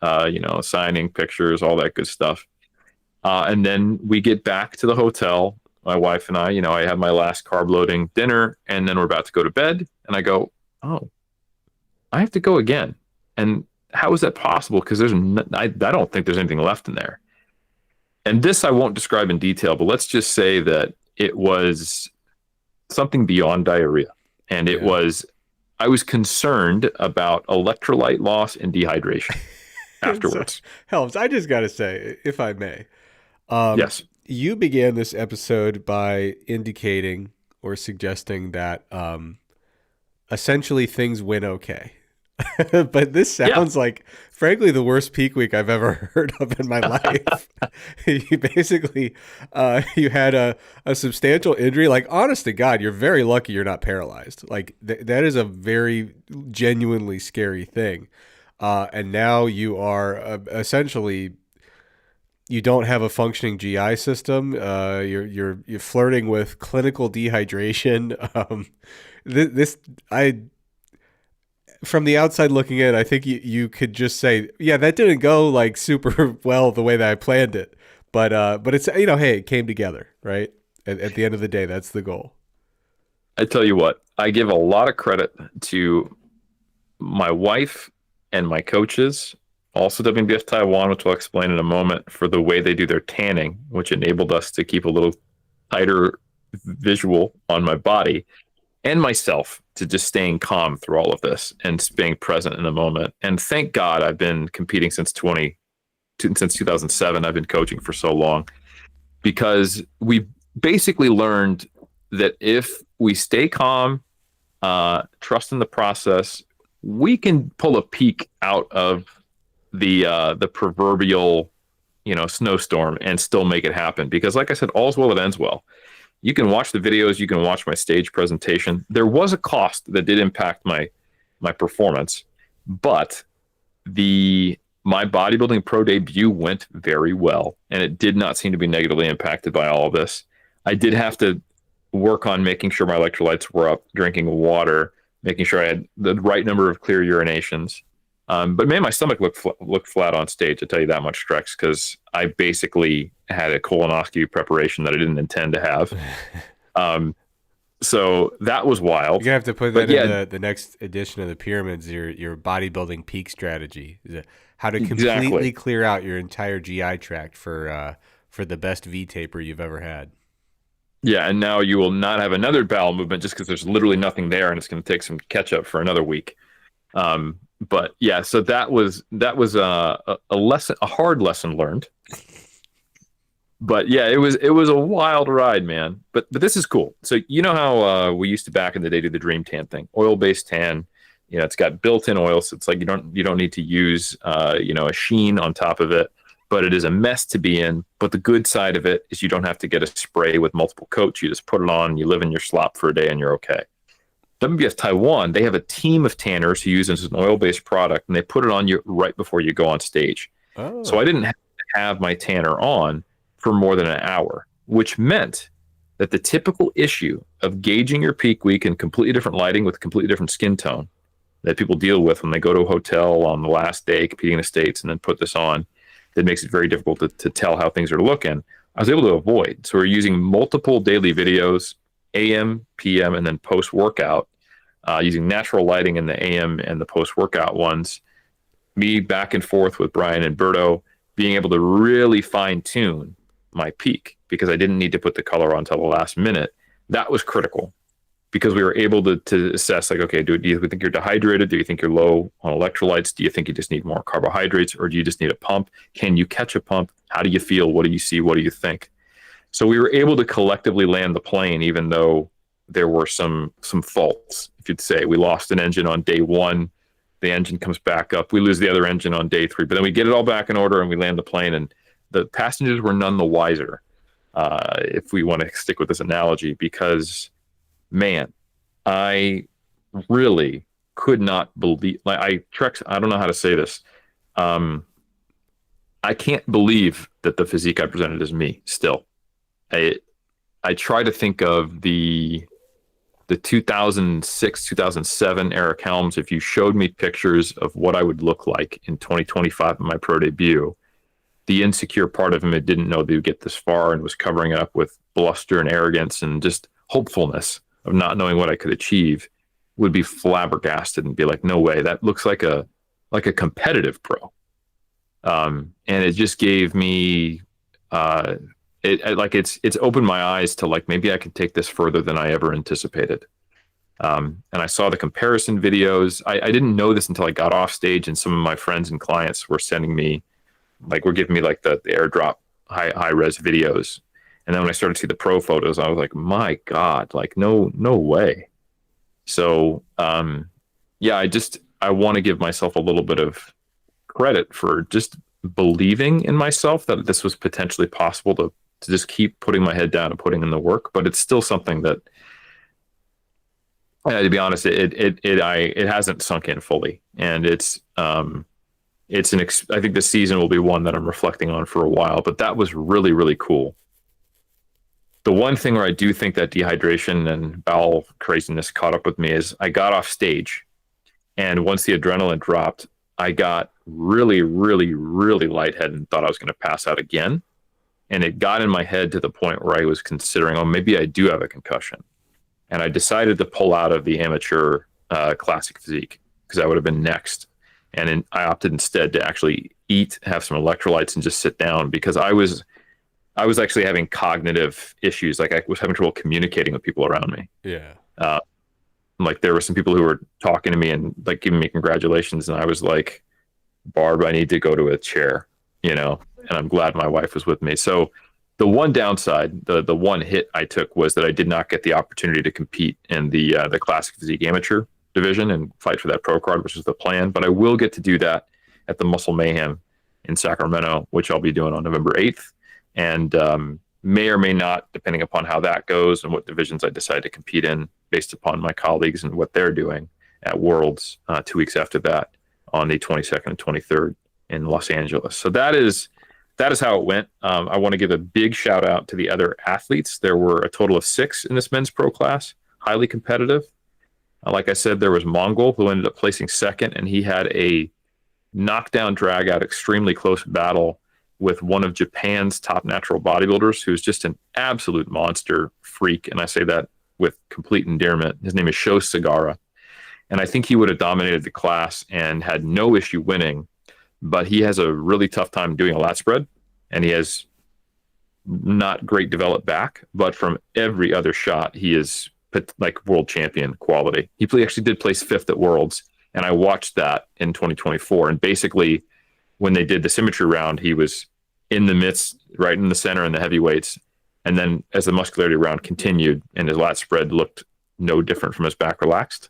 signing pictures, all that good stuff. And then we get back to the hotel, my wife and I have my last carb loading dinner, and then we're about to go to bed. And I go, oh, I have to go again. And how is that possible? Because I don't think there's anything left in there. And this I won't describe in detail, but let's just say that it was something beyond diarrhea. And I was concerned about electrolyte loss and dehydration afterwards. So, Helms, I just got to say, if I may. Yes. You began this episode by indicating or suggesting that essentially things went okay. But this sounds like, frankly, the worst peak week I've ever heard of in my life. You basically, you had a substantial injury. Like, honest to God, you're very lucky you're not paralyzed. Like, that is a very genuinely scary thing. And now you are essentially, you don't have a functioning GI system. You're flirting with clinical dehydration. From the outside looking in, I think you could just say, yeah, that didn't go like super well the way that I planned it. But it's, hey, it came together, right? At the end of the day, that's the goal. I tell you what, I give a lot of credit to my wife and my coaches, also WBF Taiwan, which I'll explain in a moment, for the way they do their tanning, which enabled us to keep a little tighter visual on my body, and myself to just staying calm through all of this and staying present in the moment. And thank God I've been competing since 2007. I've been coaching for so long, because we basically learned that if we stay calm, trust in the process, we can pull a peak out of the proverbial, snowstorm and still make it happen. Because like I said, all's well that ends well. You can watch the videos, you can watch my stage presentation. There was a cost that did impact my performance, but my bodybuilding pro debut went very well, and it did not seem to be negatively impacted by all of this. I did have to work on making sure my electrolytes were up, drinking water, making sure I had the right number of clear urinations. But man, my stomach looked flat on stage, I'll tell you that much, Strex, because I basically had a colonoscopy preparation that I didn't intend to have. So that was You're wild. gonna have to put But that in yeah, the next edition of the pyramids. Your bodybuilding peak strategy, how to completely exactly. clear out your entire GI tract for the best V taper you've ever had. Yeah, and now you will not have another bowel movement just because there's literally nothing there, and it's going to take some catch up for another week. But yeah, so that was a lesson, a hard lesson learned. But yeah, it was a wild ride, man. But this is cool. So you know how we used to back in the day do the dream tan thing, oil based tan. You know, it's got built in oil, so it's like you don't need to use a sheen on top of it. But it is a mess to be in. But the good side of it is you don't have to get a spray with multiple coats. You just put it on, you live in your slop for a day, and you're okay. WBF Taiwan, they have a team of tanners who use this as an oil based product, and they put it on you right before you go on stage. So I Oh, didn't have my tanner on for more than an hour, which meant that the typical issue of gauging your peak week in completely different lighting with completely different skin tone that people deal with when they go to a hotel on the last day competing in the States and then put this on, that makes it very difficult to tell how things are looking, I was able to avoid. So we're using multiple daily videos, AM, PM, and then post workout, using natural lighting in the AM and the post workout ones. Me back and forth with Brian and Berto, being able to really fine tune my peak because I didn't need to put the color on until the last minute. That was critical because we were able to assess, like, okay, do you think you're dehydrated? Do you think you're low on electrolytes? Do you think you just need more carbohydrates, or do you just need a pump? Can you catch a pump? How do you feel? What do you see? What do you think? So we were able to collectively land the plane, even though there were some faults. If you'd say we lost an engine on day one, the engine comes back up. We lose the other engine on day three, but then we get it all back in order and we land the plane. And the passengers were none the wiser, if we want to stick with this analogy, because man, I really could not believe. Like I don't know how to say this. Um, I can't believe that the physique I presented is me still. I I try to think of the 2006, 2007 Eric Helms. If you showed me pictures of what I would look like in 2025 in my pro debut, the insecure part of him that didn't know that he would get this far and was covering it up with bluster and arrogance and just hopefulness of not knowing what I could achieve would be flabbergasted and be like, no way, that looks like a competitive pro. And it just gave me it's opened my eyes to, like, maybe I can take this further than I ever anticipated. And I saw the comparison videos. I didn't know this until I got off stage, and some of my friends and clients were sending me, like, were giving me like the airdrop high res videos. And then when I started to see the pro photos, I was like, my God, like, no way. So yeah, I want to give myself a little bit of credit for just believing in myself that this was potentially possible to just keep putting my head down and putting in the work. But it's still something that, to be honest, it hasn't sunk in fully, and I think this season will be one that I'm reflecting on for a while. But that was really, really cool. The one thing where I do think that dehydration and bowel craziness caught up with me is I got off stage, and once the adrenaline dropped, I got really, really, really lightheaded and thought I was going to pass out again. And it got in my head to the point where I was considering, oh, maybe I do have a concussion. And I decided to pull out of the amateur classic physique because I would have been next. And I opted instead to actually eat, have some electrolytes, and just sit down because I was actually having cognitive issues. Like, I was having trouble communicating with people around me. yeah. Like, there were some people who were talking to me and, like, giving me congratulations, and I was like, Barb, I need to go to a chair, and I'm glad my wife was with me. So the one downside, the one hit I took, was that I did not get the opportunity to compete in the classic physique amateur division and fight for that pro card, which was the plan. But I will get to do that at the Muscle Mayhem in Sacramento, which I'll be doing on November 8th. And may or may not, depending upon how that goes and what divisions I decide to compete in, based upon my colleagues and what they're doing at Worlds 2 weeks after that, on the 22nd and 23rd in Los Angeles. So that is how it went. I want to give a big shout out to the other athletes. There were a total of 6 in this men's pro class, highly competitive. Like I said, there was Mongol, who ended up placing second, and he had a knockdown, drag out, extremely close battle with one of Japan's top natural bodybuilders, who's just an absolute monster freak. And I say that with complete endearment. His name is Sho Sagara. And I think he would have dominated the class and had no issue winning, but he has a really tough time doing a lat spread, and he has not great developed back, but from every other shot, he is like world champion quality. He actually did place 5th at Worlds, and I watched that in 2024. And basically, when they did the symmetry round, he was in the midst, right in the center in the heavyweights. And then as the muscularity round continued and his lat spread looked no different from his back relaxed,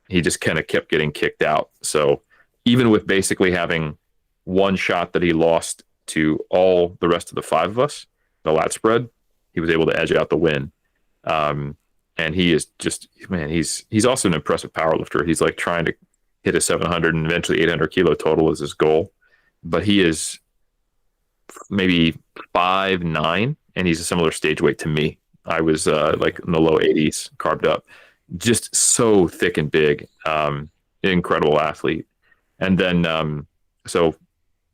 he just kind of kept getting kicked out. So even with basically having one shot that he lost to all the rest of the 5 of us, the lat spread, he was able to edge out the win. And he is just, man, he's also an impressive power lifter. He's like trying to hit a 700 and eventually 800 kilo total is his goal. But he is maybe 5'9", and he's a similar stage weight to me. I was like in the low 80s, carved up. Just so thick and big. Incredible athlete. And then, so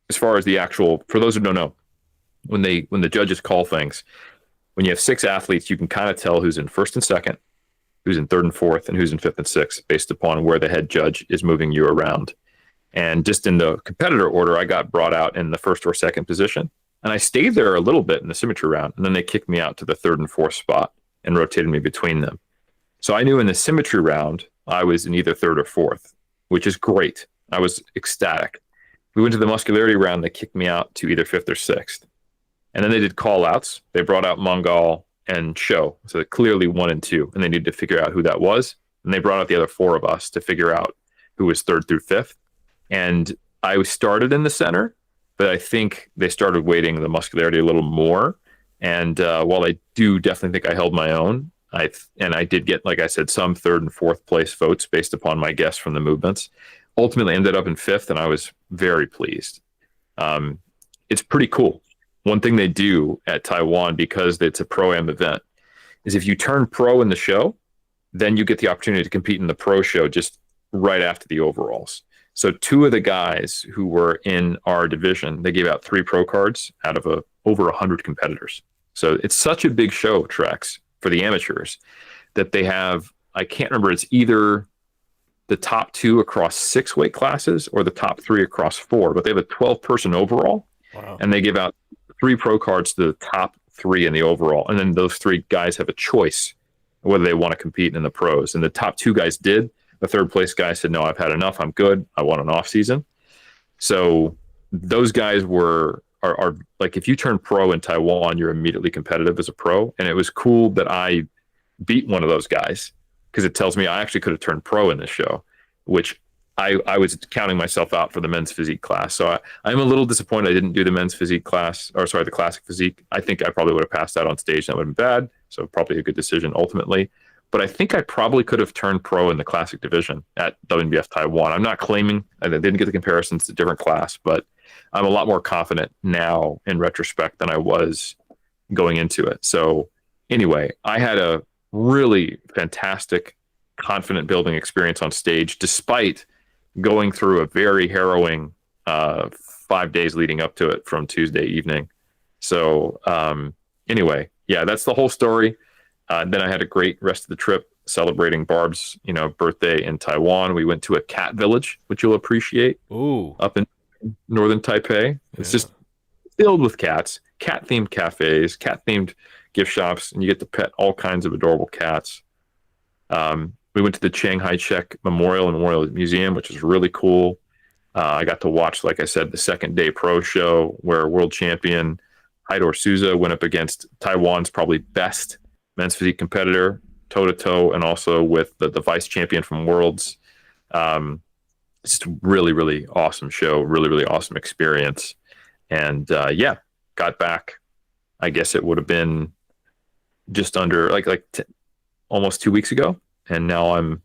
as far as the actual, for those who don't know, when the judges call things, when you have 6 athletes, you can kind of tell who's in 1st and 2nd, who's in 3rd and 4th, and who's in 5th and 6th, based upon where the head judge is moving you around. And just in the competitor order, I got brought out in the 1st or 2nd position. And I stayed there a little bit in the symmetry round. And then they kicked me out to the 3rd and 4th spot and rotated me between them. So I knew in the symmetry round, I was in either 3rd or 4th, which is great. I was ecstatic. We went to the muscularity round. They kicked me out to either 5th or 6th. And then they did call outs. They brought out Mongol and Sho. So clearly 1 and 2. And they needed to figure out who that was. And they brought out the other 4 of us to figure out who was 3rd through 5th. And I started in the center, but I think they started weighting the muscularity a little more. And while I do definitely think I held my own, I did get, like I said, some 3rd and 4th place votes based upon my guess from the movements. Ultimately ended up in 5th, and I was very pleased. It's pretty cool. One thing they do at Taiwan, because it's a pro-am event, is if you turn pro in the show, then you get the opportunity to compete in the pro show just right after the overalls. So 2 of the guys who were in our division, they gave out 3 pro cards out of over 100 competitors. So it's such a big show, Trex, for the amateurs, that they have, I can't remember, it's either the top 2 across 6 weight classes or the top 3 across 4, but they have a 12-person overall. Wow. And they give out 3 pro cards to the top 3 in the overall. And then those 3 guys have a choice whether they want to compete in the pros. And the top 2 guys did. The 3rd place guy said, no, I've had enough. I'm good. I want an off season. So those guys are like, if you turn pro in Taiwan, you're immediately competitive as a pro. And it was cool that I beat one of those guys, because it tells me I actually could have turned pro in this show, which I was counting myself out for the men's physique class. So I'm a little disappointed I didn't do the men's physique class, or sorry, the classic physique. I think I probably would have passed out on stage. That would have been bad. So probably a good decision ultimately. But I think I probably could have turned pro in the classic division at WNBF Taiwan. I'm not claiming, I didn't get the comparisons to different class, but I'm a lot more confident now in retrospect than I was going into it. So anyway, I had a really fantastic, confident building experience on stage, despite going through a very harrowing 5 days leading up to it from Tuesday evening. So anyway, yeah, that's the whole story. Then I had a great rest of the trip celebrating Barb's, birthday in Taiwan. We went to a cat village, which you'll appreciate. Ooh. Up in northern Taipei. It's just filled with cats, cat-themed cafes, cat-themed gift shops, and you get to pet all kinds of adorable cats. We went to the Chiang Kai-shek Memorial Museum, which is really cool. I got to watch, like I said, the 2nd day pro show where world champion Haidor Souza went up against Taiwan's probably best men's physique competitor, toe-to-toe, and also with the vice champion from Worlds. It's just a really, really awesome show, really, really awesome experience. And got back. I guess it would have been just under almost 2 weeks ago. And now I'm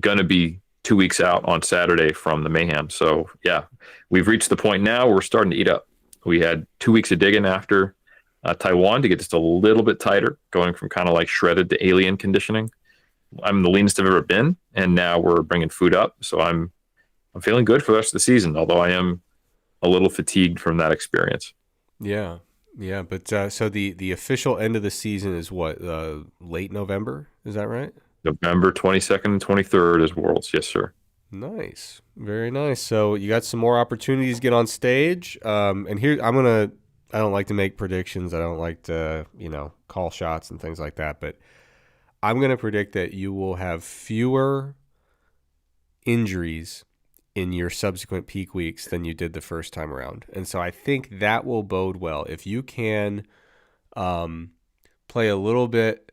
going to be 2 weeks out on Saturday from the Mayhem. So yeah, we've reached the point now where we're starting to eat up. We had 2 weeks of digging after Taiwan to get just a little bit tighter, going from kind of like shredded to alien conditioning. I'm the leanest I've ever been, and now we're bringing food up. So I'm feeling good for the rest of the season, although I am a little fatigued from that experience. Yeah. Yeah, but so the official end of the season is what, late November? Is that right? November 22nd and 23rd is Worlds. Yes, sir. Nice, very nice. So you got some more opportunities to get on stage. And here I'm gonna. I don't like to make predictions. I don't like to, call shots and things like that. But I'm gonna predict that you will have fewer injuries in your subsequent peak weeks than you did the first time around. And so I think that will bode well if you can um, play a little bit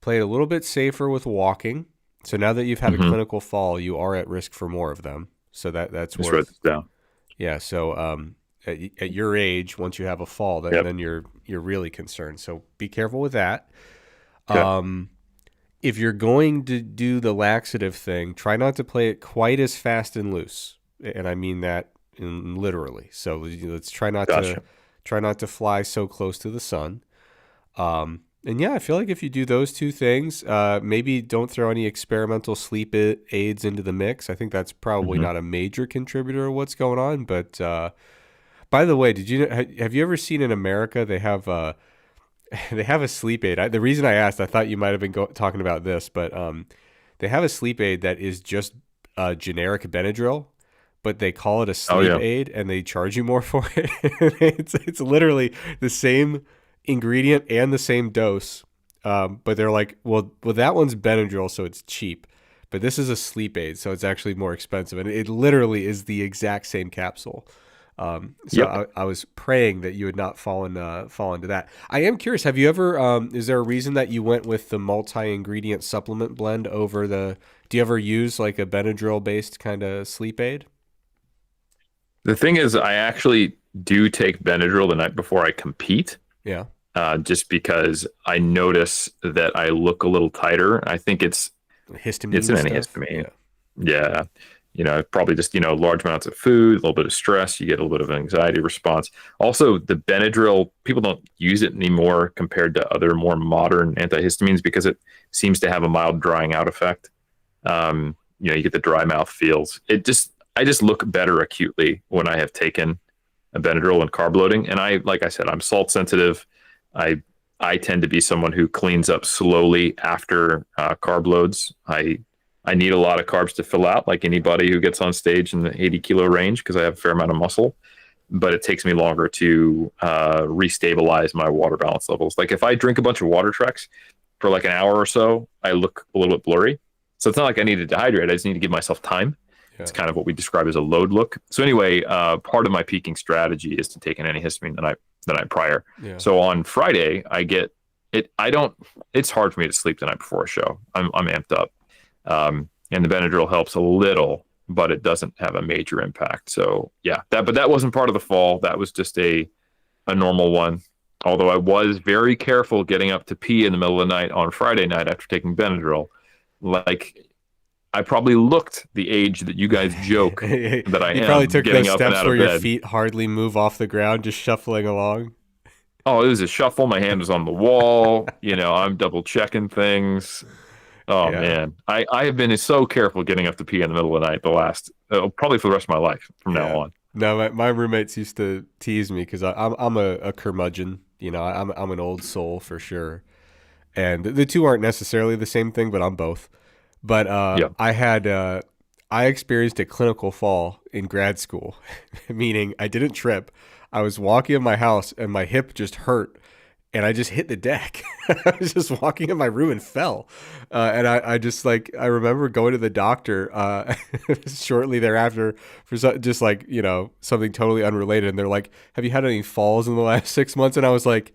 play it a little bit safer with walking. So now that you've had a Mm-hmm. clinical fall, you are at risk for more of them. So that's Just write worth. this down. Yeah. So at your age, once you have a fall, Yep. then you're really concerned. So be careful with that. Okay. Um, if you're going to do the laxative thing, try not to play it quite as fast and loose, and I mean that literally. So let's Gotcha. try not to fly so close to the sun. And yeah, I feel like if you do those two things, maybe don't throw any experimental sleep aids into the mix. I think that's probably Mm-hmm. not a major contributor to what's going on. But by the way, have you ever seen in America they have they have a sleep aid? The reason I asked, I thought you might have been talking about this, but they have a sleep aid that is just generic Benadryl, but they call it a Oh sleep yeah. aid and they charge you more for it. It's literally the same ingredient and the same dose, but they're like, well, that one's Benadryl, so it's cheap, but this is a sleep aid, so it's actually more expensive, and it literally is the exact same capsule. So Yep. I was praying that you would not fall into that. I am curious. Have you ever? Is there a reason that you went with the multi-ingredient supplement blend over the? Do you ever use like a Benadryl based kind of sleep aid? The thing is, I actually do take Benadryl the night before I compete, Yeah, just because I notice that I look a little tighter. I think it's histamine an stuff. antihistamine. Yeah, Yeah. Probably just, large amounts of food, a little bit of stress, you get a little bit of an anxiety response. Also, the Benadryl, people don't use it anymore compared to other more modern antihistamines because it seems to have a mild drying out effect. You get the dry mouth feels. I just look better acutely when I have taken a Benadryl and carb loading. And like I said, I'm salt sensitive. I I tend to be someone who cleans up slowly after carb loads. I need a lot of carbs to fill out, like anybody who gets on stage in the 80-kilo range, because I have a fair amount of muscle. But it takes me longer to restabilize my water balance levels. Like if I drink a bunch of water treks for like an hour or so, I look a little bit blurry. So it's not like I need to dehydrate. I just need to give myself time. yeah, It's kind of what we describe as a load look. So anyway, part of my peaking strategy is to take an antihistamine the night prior. yeah. So on Friday, I get it. I don't. It's hard for me to sleep the night before a show. I'm amped up, and the Benadryl helps a little, but it doesn't have a major impact. So yeah, but that wasn't part of the fall. That was just a normal one. Although I was very careful getting up to pee in the middle of the night on Friday night after taking Benadryl. Like I probably looked the age that you guys joke that I You probably am took getting those up and steps out where of your bed. feet hardly move off the ground, just shuffling along. Oh, it was a shuffle. My hand was on the wall. I'm double checking things. Oh Yeah, man, I have been so careful getting up to pee in the middle of the night the last probably for the rest of my life from now yeah. on. No, my roommates used to tease me because I'm a curmudgeon. I'm an old soul for sure, and the two aren't necessarily the same thing, but I'm both. But Yeah. I experienced a clinical fall in grad school, meaning I didn't trip. I was walking in my house and my hip just hurt, and I just hit the deck. I was just walking in my room and fell, and I just I remember going to the doctor shortly thereafter for just something totally unrelated, and they're like, "Have you had any falls in the last 6 months?" And I was like,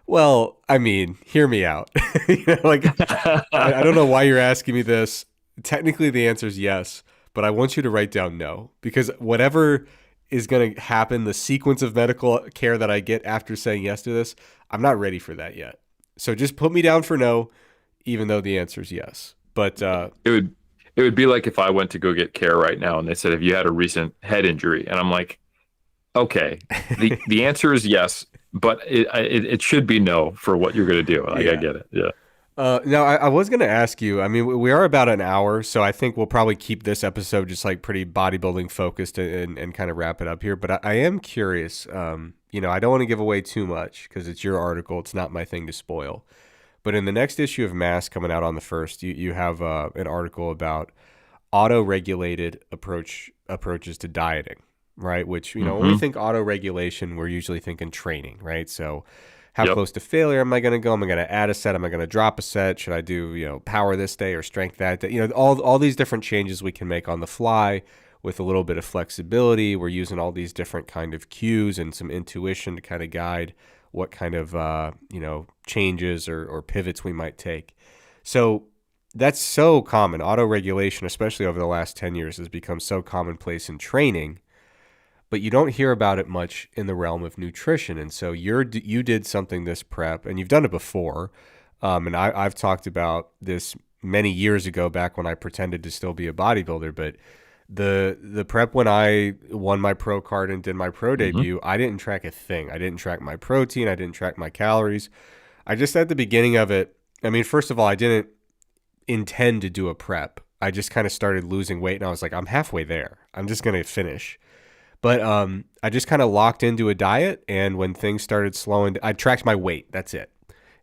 well, I mean, hear me out. I don't know why you're asking me this. Technically, the answer is yes, but I want you to write down no because whatever is going to happen, the sequence of medical care that I get after saying yes to this, I'm not ready for that yet. So just put me down for no, even though the answer is yes. But It would be like if I went to go get care right now and they said, "Have you had a recent head injury?" And I'm like, "Okay, the answer is yes, but it should be no for what you're going to do." Like I yeah. get it. Yeah. Now, I was going to ask you. I mean, we are about an hour, so I think we'll probably keep this episode just like pretty bodybuilding focused and kind of wrap it up here. But I am curious. I don't want to give away too much because it's your article. It's not my thing to spoil. But in the next issue of Mass coming out on the 1st, you have an article about auto-regulated approaches to dieting, right? Which, when we think auto-regulation, we're usually thinking training, right? So how close to failure am I going to go? Am I going to add a set? Am I going to drop a set? Should I do, power this day or strength that day? All these different changes we can make on the fly with a little bit of flexibility. We're using all these different kind of cues and some intuition to kind of guide what kind of, changes or pivots we might take. So that's so common. Auto-regulation, especially over the last 10 years, has become so commonplace in training, but you don't hear about it much in the realm of nutrition. And so you did something this prep, and you've done it before. And I've talked about this many years ago, back when I pretended to still be a bodybuilder. But the prep, when I won my pro card and did my pro debut, I didn't track a thing. I didn't track my protein. I didn't track my calories. I just, at the beginning of it, I mean, first of all, I didn't intend to do a prep. I just kind of started losing weight, and I was like, I'm halfway there. I'm just going to finish. But I just kind of locked into a diet, and when things started slowing, I tracked my weight. That's it.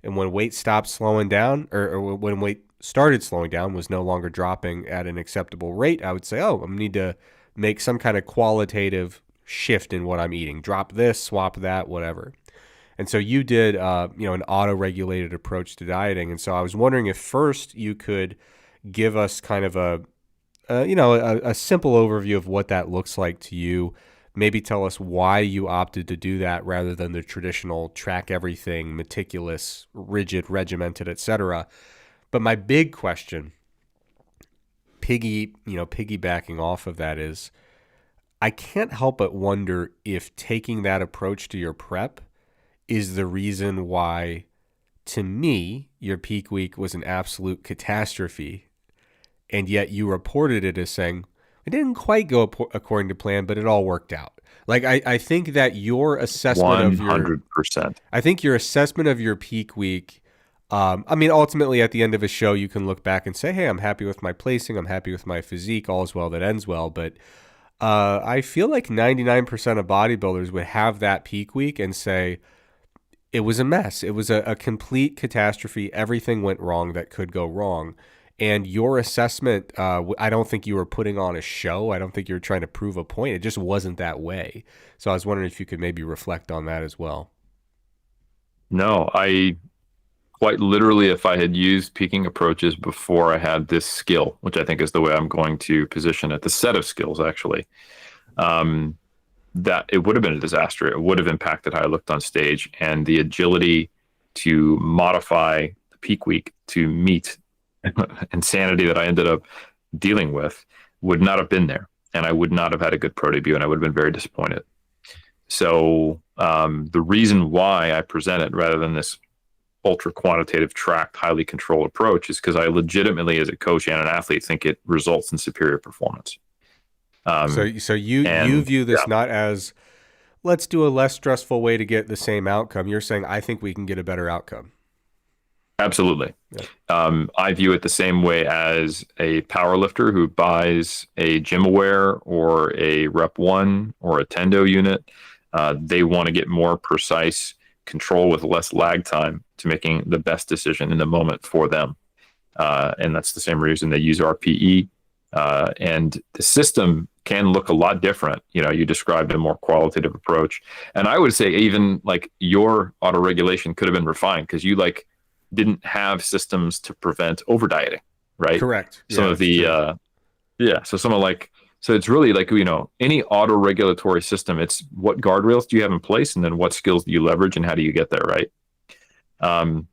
And when weight stopped slowing down, or when weight started slowing down, was no longer dropping at an acceptable rate, I would say, oh, I need to make some kind of qualitative shift in what I'm eating. Drop this, swap that, whatever. And so you did, an auto-regulated approach to dieting. And so I was wondering if first you could give us kind of a simple overview of what that looks like to you. Maybe tell us why you opted to do that rather than the traditional track everything, meticulous, rigid, regimented, etc. But my big question, piggybacking off of that, is I can't help but wonder if taking that approach to your prep is the reason why, to me, your peak week was an absolute catastrophe. And yet you reported it as saying, it didn't quite go according to plan, but it all worked out. Like, I think that your assessment 100%. I think your assessment of your peak week, ultimately at the end of a show, you can look back and say, hey, I'm happy with my placing. I'm happy with my physique. All is well that ends well. But I feel like 99% of bodybuilders would have that peak week and say, it was a mess. It was a complete catastrophe. Everything went wrong that could go wrong. And your assessment, I don't think you were putting on a show. I don't think you were trying to prove a point. It just wasn't that way. So I was wondering if you could maybe reflect on that as well. No, I quite literally, if I had used peaking approaches before I had this skill, which I think is the way I'm going to position it, the set of skills actually, that it would have been a disaster. It would have impacted how I looked on stage, and the agility to modify the peak week to meet insanity that I ended up dealing with would not have been there, and I would not have had a good pro debut, and I would have been very disappointed. So the reason why I present it rather than this ultra quantitative, tracked, highly controlled approach is because I legitimately, as a coach and an athlete, think it results in superior performance. So you view this not as, let's do a less stressful way to get the same outcome. You're saying, I think we can get a better outcome. Absolutely. Yeah. I view it the same way as a power lifter who buys a GymAware or a Rep 1 or a Tendo unit. They want to get more precise control with less lag time to making the best decision in the moment for them. And that's the same reason they use RPE. And the system can look a lot different. You described a more qualitative approach. And I would say even like your auto-regulation could have been refined because you didn't have systems to prevent over dieting, right? Correct. So it's really like, any auto-regulatory system, it's what guardrails do you have in place, and then what skills do you leverage, and how do you get there, right? And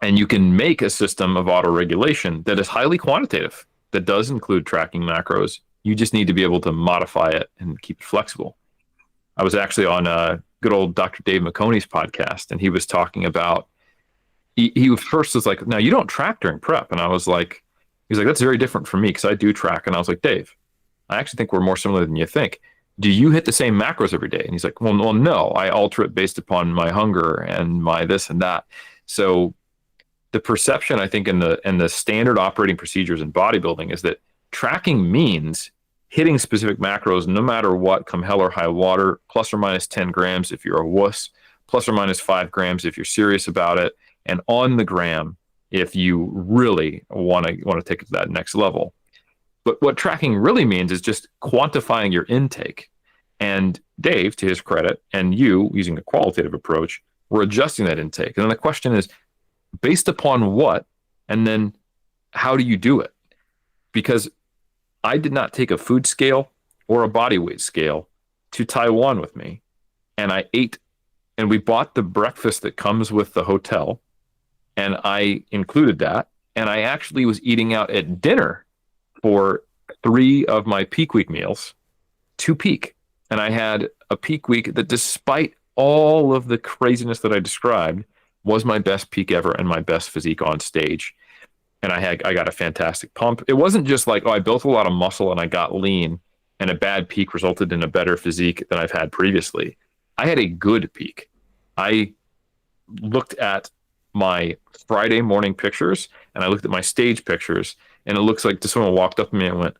you can make a system of auto-regulation that is highly quantitative, that does include tracking macros. You just need to be able to modify it and keep it flexible. I was actually on good old Dr. Dave McConey's podcast, and he was talking about, he first was like, now you don't track during prep. And I was like, he's like, that's very different from me because I do track. And I was like, Dave, I actually think we're more similar than you think. Do you hit the same macros every day? And he's like, well, no, I alter it based upon my hunger and my this and that. So the perception, I think, in the standard operating procedures in bodybuilding is that tracking means hitting specific macros no matter what, come hell or high water, plus or minus 10 grams if you're a wuss, plus or minus 5 grams if you're serious about it, and on the gram if you really want to take it to that next level. But what tracking really means is just quantifying your intake. And Dave, to his credit, and you, using a qualitative approach, were adjusting that intake. And then the question is, based upon what? And then how do you do it? Because I did not take a food scale or a body weight scale to Taiwan with me. And I ate, and we bought the breakfast that comes with the hotel. And I included that. And I actually was eating out at dinner for 3 of my peak week meals to peak. And I had a peak week that, despite all of the craziness that I described, was my best peak ever and my best physique on stage. And I got a fantastic pump. It wasn't just like, oh, I built a lot of muscle and I got lean and a bad peak resulted in a better physique than I've had previously. I had a good peak. I looked at my Friday morning pictures and I looked at my stage pictures, and it looks like someone walked up to me and went,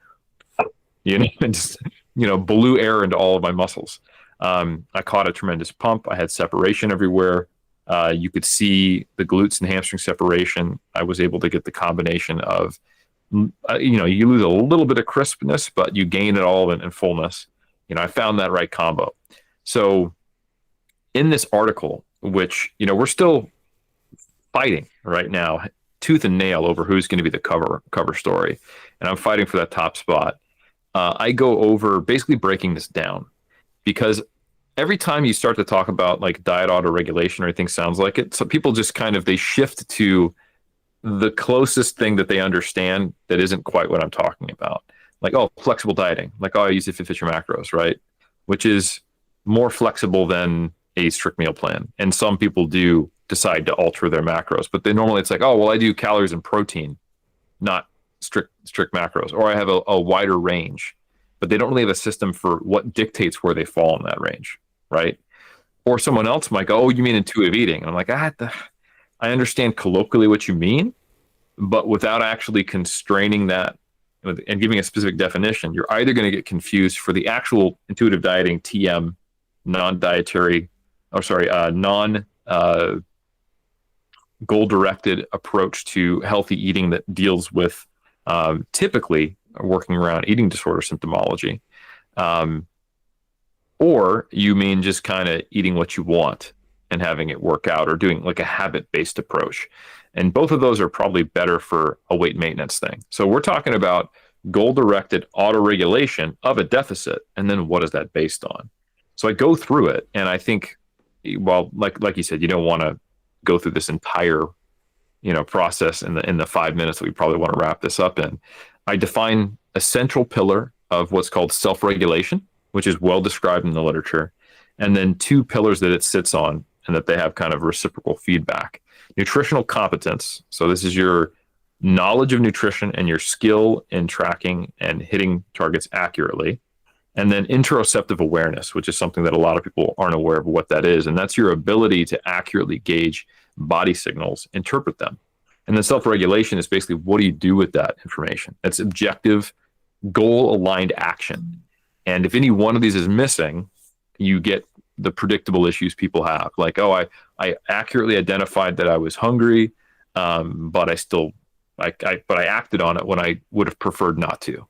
and just, blew air into all of my muscles. I caught a tremendous pump. I had separation everywhere. You could see the glutes and hamstring separation. I was able to get the combination of, you lose a little bit of crispness, but you gain it all in fullness. I found that right combo. So in this article, which, we're still fighting right now, tooth and nail over who's going to be the cover story. And I'm fighting for that top spot. I go over basically breaking this down, because every time you start to talk about like diet autoregulation or anything sounds like it, so people just they shift to the closest thing that they understand that isn't quite what I'm talking about. Like, oh, flexible dieting. Like, oh, I use it to fit your macros, right? Which is more flexible than a strict meal plan. And some people do decide to alter their macros, but normally it's like, oh, well, I do calories and protein, not strict macros, or I have a wider range, but they don't really have a system for what dictates where they fall in that range, right? Or someone else might go, oh, you mean intuitive eating? And I'm like, I understand colloquially what you mean, but without actually constraining that and giving a specific definition, you're either going to get confused for the actual intuitive dieting TM, goal-directed approach to healthy eating that deals with typically working around eating disorder symptomology. Or you mean just kind of eating what you want and having it work out, or doing like a habit-based approach. And both of those are probably better for a weight maintenance thing. So we're talking about goal-directed autoregulation of a deficit, and then what is that based on? So I go through it, and I think, well, like you said, you don't want to go through this entire process in the 5 minutes that we probably want to wrap this up in. I define a central pillar of what's called self-regulation, which is well described in the literature, and then 2 pillars that it sits on and that they have kind of reciprocal feedback. Nutritional competence. So this is your knowledge of nutrition and your skill in tracking and hitting targets accurately. And then interoceptive awareness, which is something that a lot of people aren't aware of what that is. And that's your ability to accurately gauge body signals, interpret them. And then self-regulation is basically, what do you do with that information? It's objective, goal-aligned action. And if any one of these is missing, you get the predictable issues people have. Like, oh, I accurately identified that I was hungry, but I acted on it when I would have preferred not to.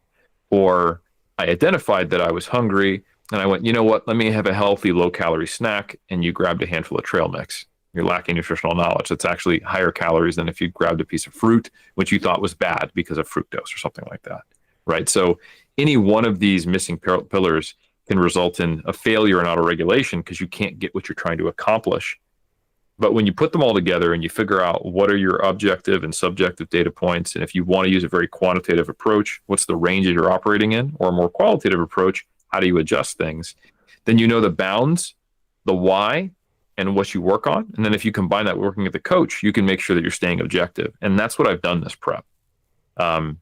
Or I identified that I was hungry and I went, you know what, let me have a healthy low-calorie snack, and you grabbed a handful of trail mix. You're lacking nutritional knowledge. It's actually higher calories than if you grabbed a piece of fruit, which you thought was bad because of fructose or something like that, right? So any one of these missing pillars can result in a failure in autoregulation because you can't get what you're trying to accomplish. But when you put them all together and you figure out what are your objective and subjective data points, and if you want to use a very quantitative approach, what's the range that you're operating in, or a more qualitative approach, how do you adjust things? Then you know the bounds, the why, and what you work on. And then if you combine that working with the coach, you can make sure that you're staying objective. And that's what I've done this prep. I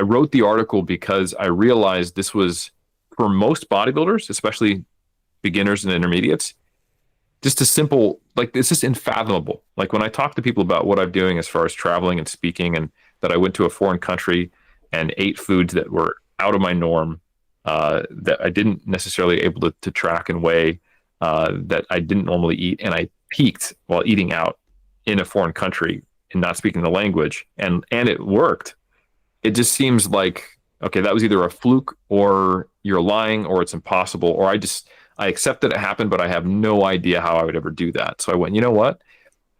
wrote the article because I realized this was, for most bodybuilders, especially beginners and intermediates, just a simple, like, it's just unfathomable. Like when I talk to people about what I'm doing as far as traveling and speaking, and that I went to a foreign country and ate foods that were out of my norm, that I didn't necessarily able to track and weigh, that I didn't normally eat, and I peaked while eating out in a foreign country and not speaking the language, and it worked. It just seems like, okay, that was either a fluke, or you're lying, or it's impossible, or I accept that it happened, but I have no idea how I would ever do that. So I went, you know what?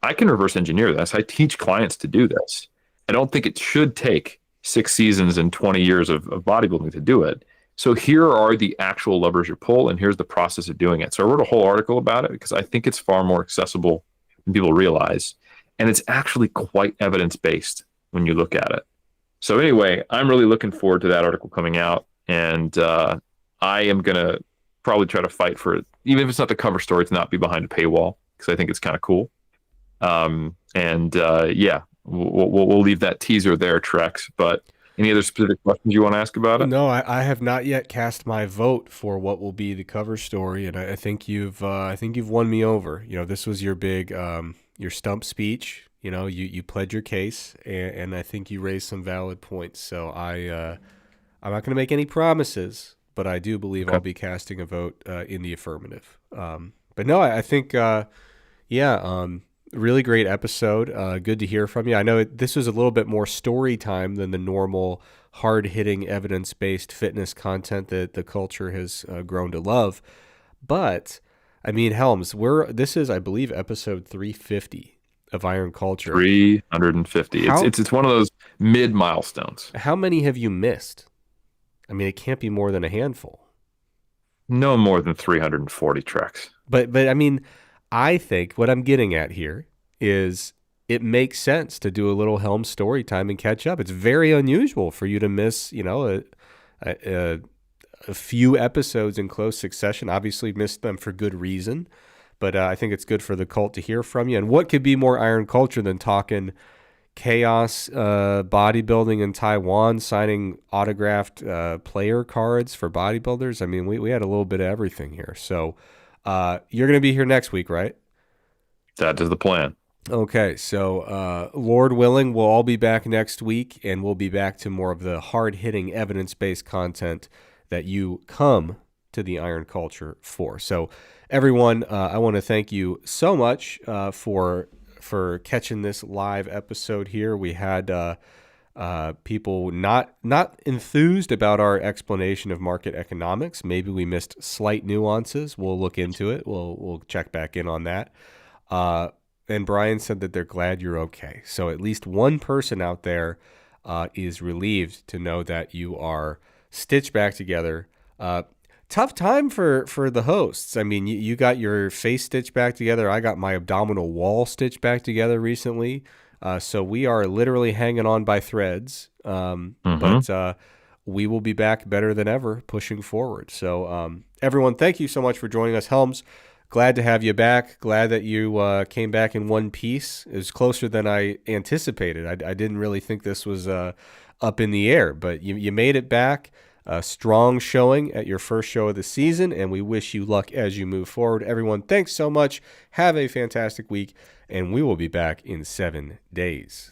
I can reverse engineer this. I teach clients to do this. I don't think it should take 6 seasons and 20 years of bodybuilding to do it. So here are the actual levers you pull, and here's the process of doing it. So I wrote a whole article about it because I think it's far more accessible than people realize. And it's actually quite evidence based when you look at it. So anyway, I'm really looking forward to that article coming out. And I am going to probably try to fight for it, even if it's not the cover story, to not be behind a paywall, because I think it's kind of cool. Yeah, we'll leave that teaser there, Trex. But any other specific questions you want to ask about it? No, I have not yet cast my vote for what will be the cover story, and I think you've won me over. You know, this was your big your stump speech. You know, you pled your case, and I think you raised some valid points. So I'm not going to make any promises, but I do believe I'll be casting a vote in the affirmative. But no, I think really great episode. Good to hear from you. I know this was a little bit more story time than the normal hard-hitting, evidence-based fitness content that the culture has grown to love. But, I mean, Helms, this is, I believe, episode 350 of Iron Culture. 350. It's one of those mid milestones. How many have you missed? I mean, it can't be more than a handful. No more than 340 tracks. But I mean, I think what I'm getting at here is it makes sense to do a little Helms story time and catch up. It's very unusual for you to miss, you know, a few episodes in close succession. Obviously missed them for good reason, but I think it's good for the cult to hear from you. And what could be more Iron Culture than talking chaos, bodybuilding in Taiwan, signing autographed player cards for bodybuilders? I mean, we had a little bit of everything here. So you're going to be here next week, right? That is the plan. Okay, so Lord willing, we'll all be back next week, and we'll be back to more of the hard-hitting, evidence-based content that you come to the Iron Culture for. So, everyone, I want to thank you so much for catching this live episode here. We had people not enthused about our explanation of market economics. Maybe we missed slight nuances. We'll look into it. We'll check back in on that. And Brian said that they're glad you're okay. So at least one person out there is relieved to know that you are stitched back together. Tough time for the hosts. I mean, you got your face stitched back together. I got my abdominal wall stitched back together recently. So we are literally hanging on by threads. But we will be back better than ever, pushing forward. So everyone, thank you so much for joining us. Helms, glad to have you back. Glad that you came back in one piece. It was closer than I anticipated. I didn't really think this was up in the air, but you made it back. A strong showing at your first show of the season, and we wish you luck as you move forward. Everyone, thanks so much. Have a fantastic week, and we will be back in 7 days.